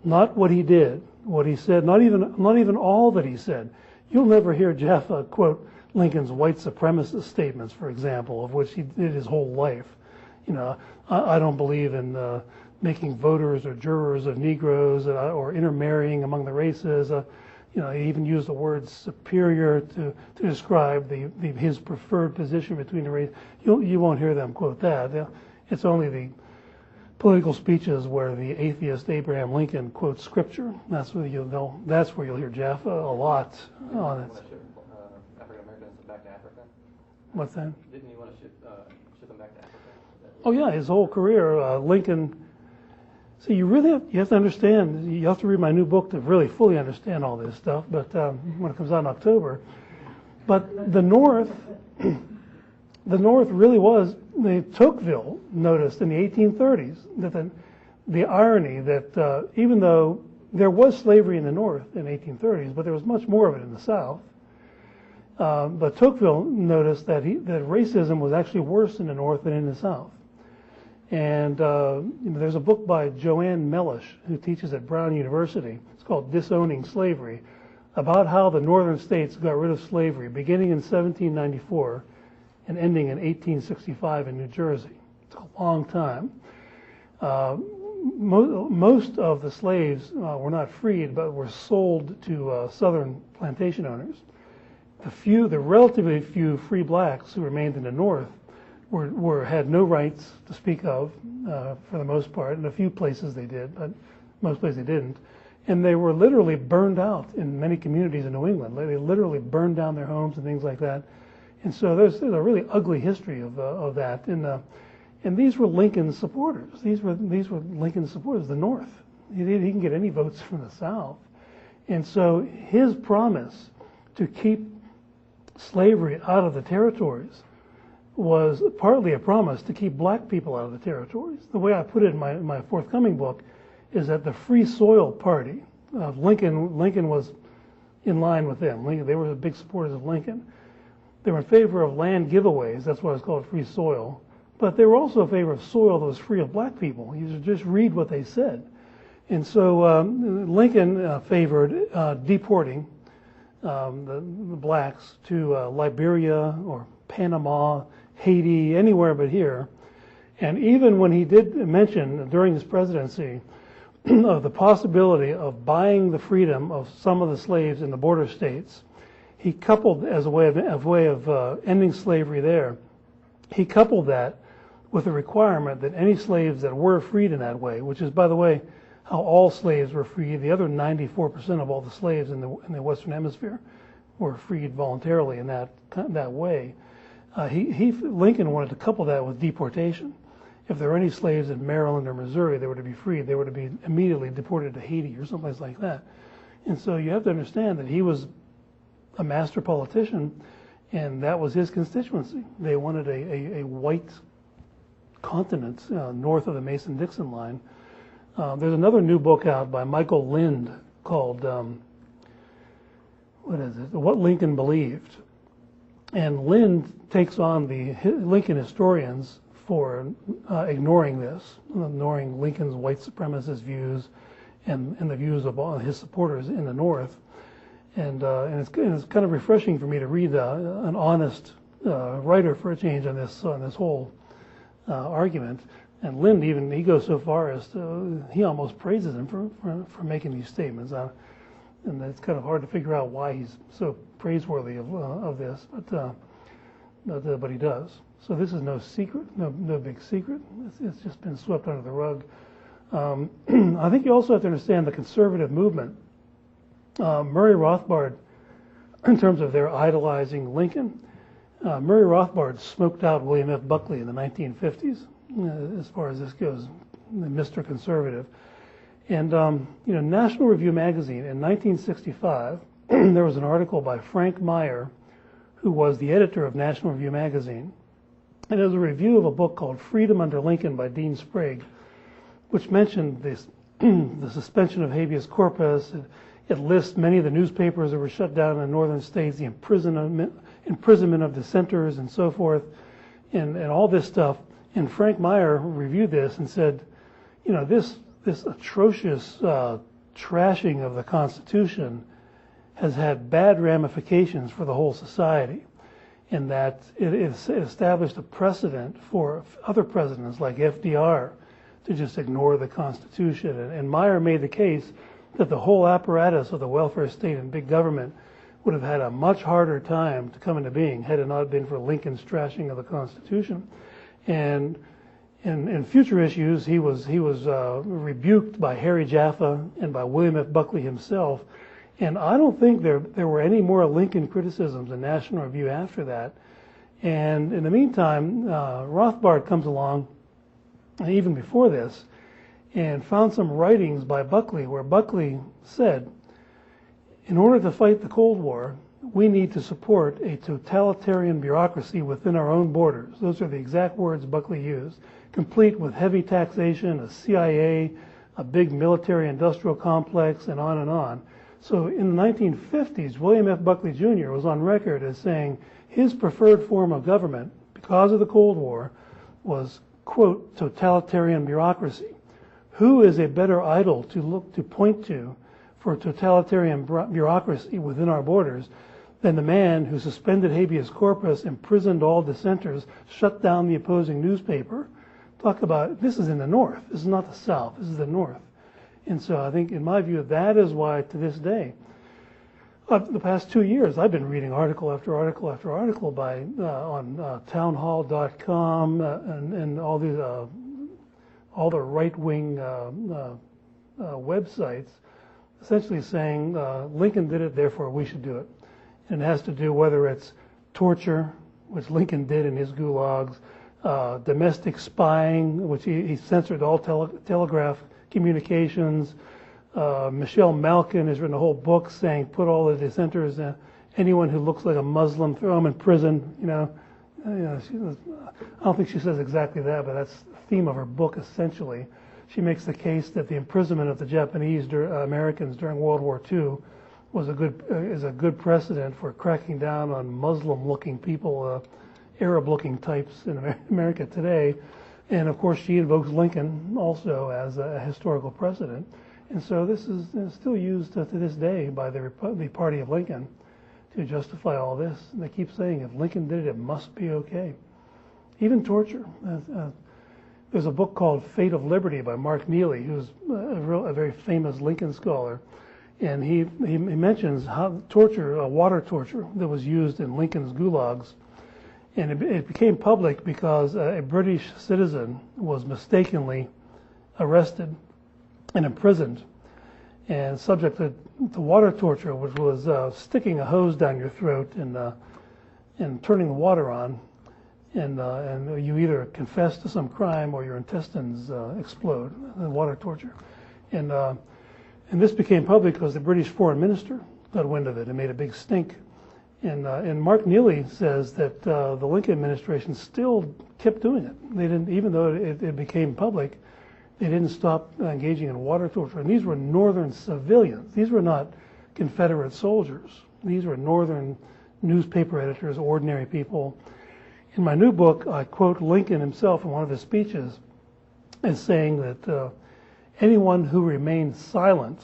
not what he did, what he said, not even all that he said. You'll never hear Jaffa quote Lincoln's white supremacist statements, for example, of which he did his whole life. I don't believe in making voters or jurors of Negroes or intermarrying among the races. He even used the word superior to describe his preferred position between the races. You won't hear them quote that. It's only political speeches where the atheist Abraham Lincoln quotes scripture. That's where you'll hear Jaffa a lot on it. African Americans back to Africa? What's that? Didn't you want to ship them back to Africa? Oh yeah, his whole career, Lincoln. So you have to understand. You have to read my new book to really fully understand all this stuff. But when it comes out in October, but the North really was. Tocqueville noticed in the 1830s that the irony that even though there was slavery in the North in the 1830s, but there was much more of it in the South. But Tocqueville noticed that racism was actually worse in the North than in the South. And there's a book by Joanne Mellish, who teaches at Brown University. It's called Disowning Slavery, about how the northern states got rid of slavery beginning in 1794 and ending in 1865 in New Jersey. It's a long time. Most of the slaves were not freed, but were sold to southern plantation owners. The relatively few free blacks who remained in the North had no rights to speak of for the most part. In a few places they did, but most places they didn't. And they were literally burned out in many communities in New England. They literally burned down their homes and things like that. And so there's a really ugly history of that. And these were Lincoln's supporters. These were Lincoln's supporters, the North. He didn't get any votes from the South. And so his promise to keep slavery out of the territories was partly a promise to keep black people out of the territories. The way I put it in my forthcoming book is that the Free Soil Party of Lincoln was in line with them. They were the big supporters of Lincoln. They were in favor of land giveaways. That's why it's called free soil. But they were also in favor of soil that was free of black people. You should just read what they said. And so Lincoln favored deporting the blacks to Liberia or Panama, Haiti, anywhere but here. And even when he did mention during his presidency of the possibility of buying the freedom of some of the slaves in the border states, he coupled, as a way of ending slavery there, he coupled that with a requirement that any slaves that were freed in that way, which is, by the way, how all slaves were freed. The other 94% of all the slaves in the Western Hemisphere were freed voluntarily in that way. Lincoln wanted to couple that with deportation. If there were any slaves in Maryland or Missouri that were to be freed, they were to be immediately deported to Haiti or someplace like that. And so you have to understand that he was a master politician, and that was his constituency. They wanted a white continent north of the Mason-Dixon line. There's another new book out by Michael Lind called, What Lincoln Believed. And Lind takes on the Lincoln historians for ignoring Lincoln's white supremacist views and the views of all his supporters in the North. And it's kind of refreshing for me to read an honest writer for a change on this whole argument. And Lind he goes so far as to he almost praises him for making these statements. And it's kind of hard to figure out why he's so praiseworthy of this, but he does. So this is no secret, no big secret. It's just been swept under the rug. I think you also have to understand the conservative movement. Murray Rothbard, in terms of their idolizing Lincoln, Murray Rothbard smoked out William F. Buckley in the 1950s, as far as this goes, Mr. Conservative. And National Review magazine in 1965, there was an article by Frank Meyer, who was the editor of National Review magazine, and it was a review of a book called Freedom Under Lincoln by Dean Sprague, which mentioned this, the suspension of habeas corpus. It lists many of the newspapers that were shut down in the northern states, the imprisonment of dissenters and so forth, and all this stuff. And Frank Meyer reviewed this and said, this atrocious trashing of the Constitution has had bad ramifications for the whole society, in that it established a precedent for other presidents like FDR to just ignore the Constitution. And Meyer made the case that the whole apparatus of the welfare state and big government would have had a much harder time to come into being had it not been for Lincoln's trashing of the Constitution. And In future issues, he was rebuked by Harry Jaffa and by William F. Buckley himself, and I don't think there were any more Lincoln criticisms in National Review after that. And in the meantime, Rothbard comes along, even before this, and found some writings by Buckley where Buckley said, in order to fight the Cold War, we need to support a totalitarian bureaucracy within our own borders. Those are the exact words Buckley used. Complete with heavy taxation, a CIA, a big military-industrial complex, and on and on. So in the 1950s, William F. Buckley Jr. was on record as saying his preferred form of government, because of the Cold War, was, quote, totalitarian bureaucracy. Who is a better idol to point to for totalitarian bureaucracy within our borders than the man who suspended habeas corpus, imprisoned all dissenters, shut down the opposing newspaper? Talk about, this is in the North. This is not the South. This is the North. And so I think, in my view, that is why, to this day, the past 2 years, I've been reading article after article after article on townhall.com and all the right-wing websites, essentially saying Lincoln did it, therefore we should do it. And it has to do whether it's torture, which Lincoln did in his gulags, domestic spying, which he censored all telegraph communications. Michelle Malkin has written a whole book saying put all the dissenters, anyone who looks like a Muslim, throw them in prison. I don't think she says exactly that, but that's the theme of her book essentially. She makes the case that the imprisonment of the Japanese Americans during World War II is a good precedent for cracking down on Muslim-looking people, Arab-looking types in America today. And of course, she invokes Lincoln also as a historical precedent. And so this is still used to this day by the party of Lincoln to justify all this. And they keep saying, if Lincoln did it, it must be okay. Even torture. There's a book called Fate of Liberty by Mark Neely, who's a very famous Lincoln scholar. And he mentions how torture, water torture, that was used in Lincoln's gulags. And it became public because a British citizen was mistakenly arrested and imprisoned and subject to water torture, which was sticking a hose down your throat and turning the water on. And you either confess to some crime or your intestines explode, water torture. And this became public because the British foreign minister got wind of it and made a big stink. And Mark Neely says that the Lincoln administration still kept doing it. They didn't, even though it became public, they didn't stop engaging in water torture. And these were Northern civilians. These were not Confederate soldiers. These were Northern newspaper editors, ordinary people. In my new book, I quote Lincoln himself in one of his speeches as saying that anyone who remained silent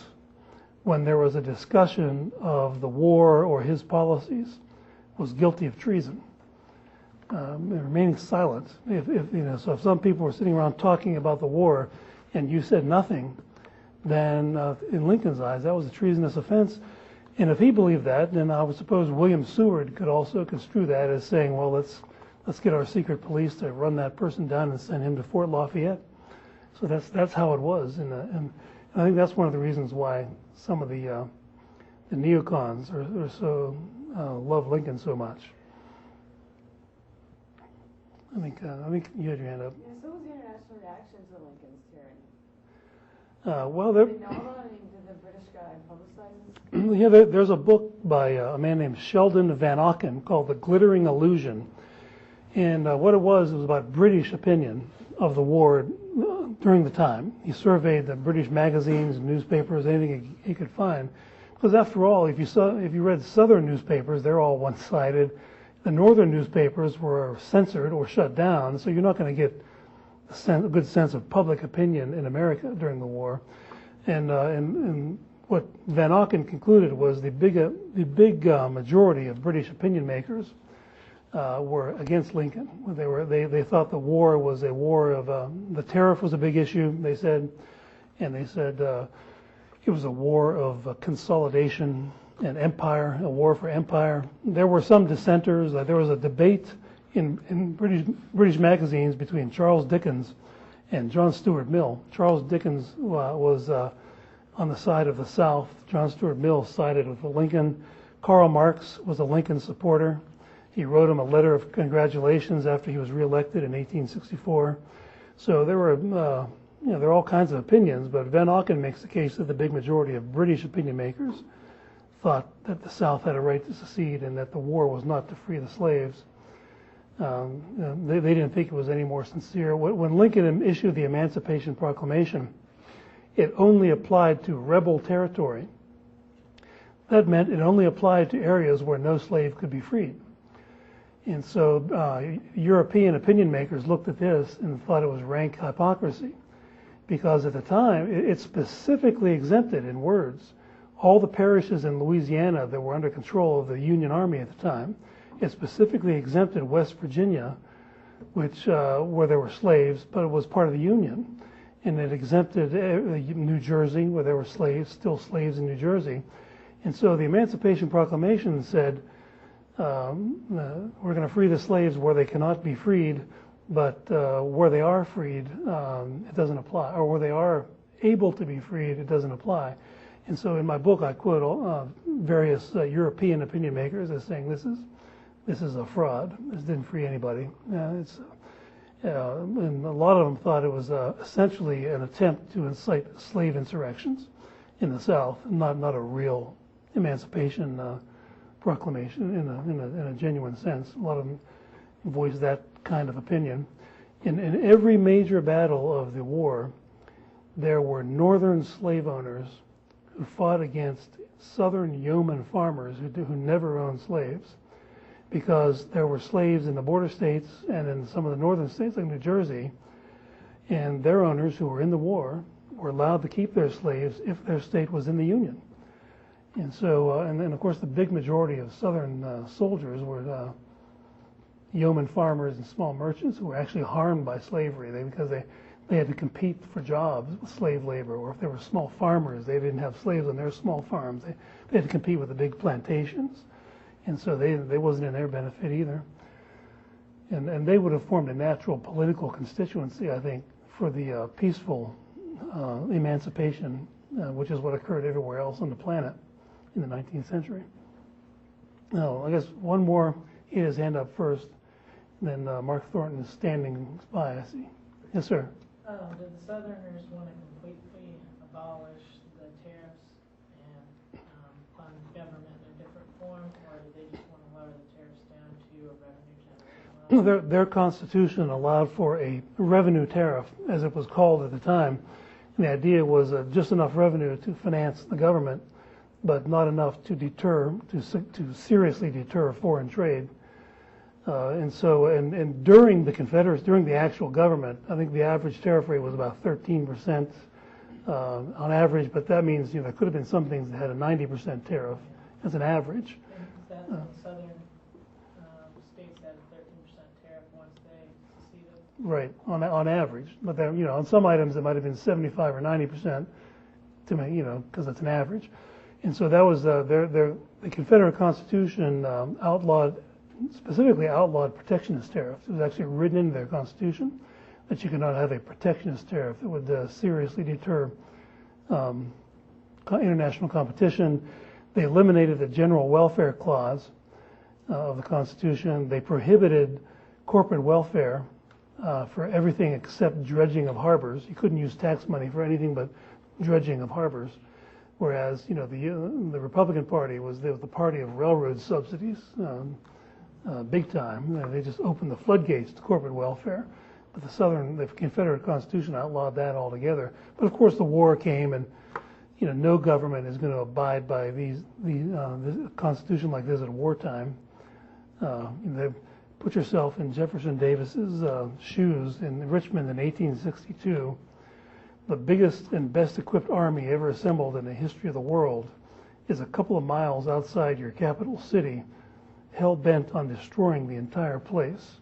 when there was a discussion of the war or his policies was guilty of treason. Remaining silent. So if some people were sitting around talking about the war and you said nothing, then in Lincoln's eyes that was a treasonous offense. And if he believed that, then I would suppose William Seward could also construe that as saying, well, let's get our secret police to run that person down and send him to Fort Lafayette. So that's how it was, and I think that's one of the reasons why some of the neocons are so love Lincoln so much. I think you had your hand up. Yeah, so what was the international reaction to Lincoln's tyranny? Well, did they know about it? Did the British guy publicize this? Yeah, there's a book by a man named Sheldon Van Auken called The Glittering Illusion. And what it was about British opinion of the war during the time. He surveyed the British magazines, newspapers, anything he could find. Because after all, if you read Southern newspapers, they're all one-sided. The Northern newspapers were censored or shut down, so you're not going to get a good sense of public opinion in America during the war. And what Van Auken concluded was the big majority of British opinion makers were against Lincoln. They thought the war was a war of the tariff was a big issue. They said it was a war of consolidation and empire, a war for empire. There were some dissenters. There was a debate in British magazines between Charles Dickens and John Stuart Mill. Charles Dickens was on the side of the South. John Stuart Mill sided with Lincoln. Karl Marx was a Lincoln supporter. He wrote him a letter of congratulations after he was reelected in 1864. So there were, there are all kinds of opinions, but Van Auken makes the case that the big majority of British opinion makers thought that the South had a right to secede and that the war was not to free the slaves. They didn't think it was any more sincere. When Lincoln issued the Emancipation Proclamation, it only applied to rebel territory. That meant it only applied to areas where no slave could be freed. And so European opinion makers looked at this and thought it was rank hypocrisy, because at the time it specifically exempted, in words, all the parishes in Louisiana that were under control of the Union Army at the time. It specifically exempted West Virginia, which where there were slaves, but it was part of the Union. And it exempted New Jersey, where there were slaves, still slaves in New Jersey. And so the Emancipation Proclamation said, we're going to free the slaves where they cannot be freed, but where they are freed, it doesn't apply. Or where they are able to be freed, it doesn't apply. And so in my book, I quote various European opinion makers as saying this is a fraud. This didn't free anybody. And a lot of them thought it was essentially an attempt to incite slave insurrections in the South, not a real emancipation proclamation in a genuine sense. A lot of them voiced that kind of opinion. In every major battle of the war, there were northern slave owners who fought against southern yeoman farmers who never owned slaves, because there were slaves in the border states and in some of the northern states like New Jersey, and their owners who were in the war were allowed to keep their slaves if their state was in the Union. And so, and then of course the big majority of southern soldiers were yeoman farmers and small merchants who were actually harmed by slavery because they had to compete for jobs with slave labor, or if they were small farmers, they didn't have slaves on their small farms. They had to compete with the big plantations. And so they wasn't in their benefit either. And they would have formed a natural political constituency, I think, for the peaceful emancipation, which is what occurred everywhere else on the planet in the 19th century. Now, I guess one more. He had his hand up first. Then Mark Thornton is standing by, I see. Yes, sir. Did the Southerners want to completely abolish the tariffs and fund government in a different form, or did they just want to lower the tariffs down to a revenue generating level? Their constitution allowed for a revenue tariff, as it was called at the time. And the idea was just enough revenue to finance the government, but not enough to seriously deter foreign trade. And during the Confederacy, during the actual government, I think the average tariff rate was about 13% on average, but that means there could have been some things that had a 90% tariff as an average. And that the southern states had a 13% tariff once they seceded? Right, on average. But then, on some items it might have been 75 or 90%, because it's an average. And so that was the Confederate Constitution specifically outlawed protectionist tariffs. It was actually written into their Constitution that you could not have a protectionist tariff that would seriously deter international competition. They eliminated the general welfare clause of the Constitution. They prohibited corporate welfare for everything except dredging of harbors. You couldn't use tax money for anything but dredging of harbors. Whereas, the Republican Party was the party of railroad subsidies. Big time. They just opened the floodgates to corporate welfare. But the Confederate Constitution outlawed that altogether. But of course the war came, and no government is going to abide by this Constitution like this at wartime. Put yourself in Jefferson Davis's shoes in Richmond in 1862. The biggest and best equipped army ever assembled in the history of the world is a couple of miles outside your capital city, hell-bent on destroying the entire place.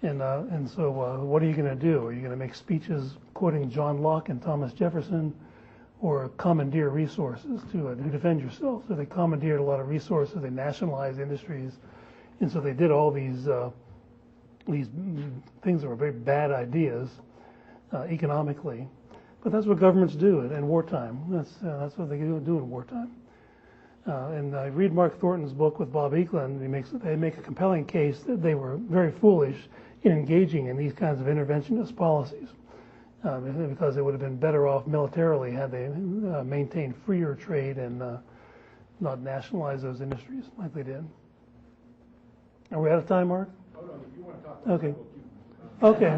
And so what are you going to do? Are you going to make speeches quoting John Locke and Thomas Jefferson, or commandeer resources to defend yourself? So they commandeered a lot of resources, they nationalized industries, and so they did all these these things that were very bad ideas economically. But that's what governments do in wartime. That's what they do in wartime. And I read Mark Thornton's book with Bob Eklund. They make a compelling case that they were very foolish in engaging in these kinds of interventionist policies, because they would have been better off militarily had they maintained freer trade and not nationalized those industries like they did. Are we out of time, Mark? Oh, no, if you want to talk about Okay. that, Okay.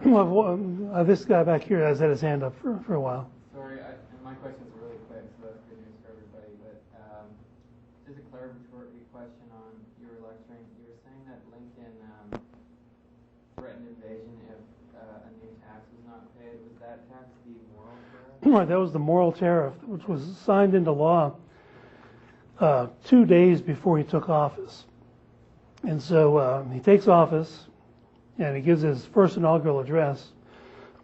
Well, this guy back here has had his hand up for a while. Sorry, and my question's really quick, so that's good news for everybody. But just a clarificatory question on your lecturing. You were saying that Lincoln threatened invasion if a new tax was not paid. Was that tax the Morrill Tariff? Right, that was the Morrill Tariff, which was signed into law 2 days before he took office. And so he takes office, and he gives his first inaugural address.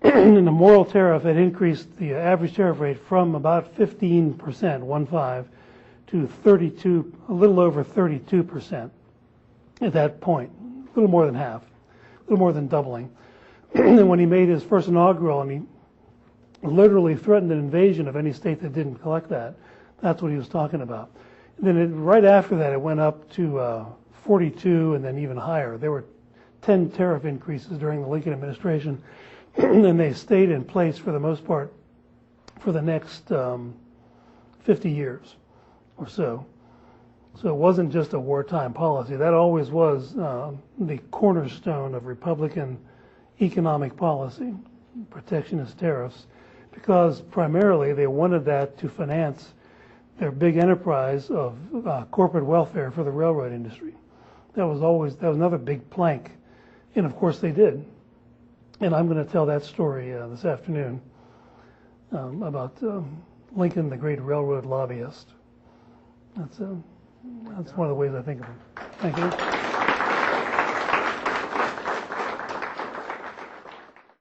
And the Morrill Tariff had increased the average tariff rate from about 15%, 1.5, to 32, a little over 32% at that point, a little more than half, a little more than doubling. And when he made his first inaugural, and he literally threatened an invasion of any state that didn't collect that, that's what he was talking about. And then right after that, it went up to 42 and then even higher. There were 10 tariff increases during the Lincoln administration, and they stayed in place for the most part for the next 50 years or so. So it wasn't just a wartime policy. That always was the cornerstone of Republican economic policy, protectionist tariffs, because primarily they wanted that to finance their big enterprise of corporate welfare for the railroad industry. That was another big plank. And of course they did. And I'm going to tell that story this afternoon about Lincoln, the great railroad lobbyist. That's one of the ways I think of him. Thank you.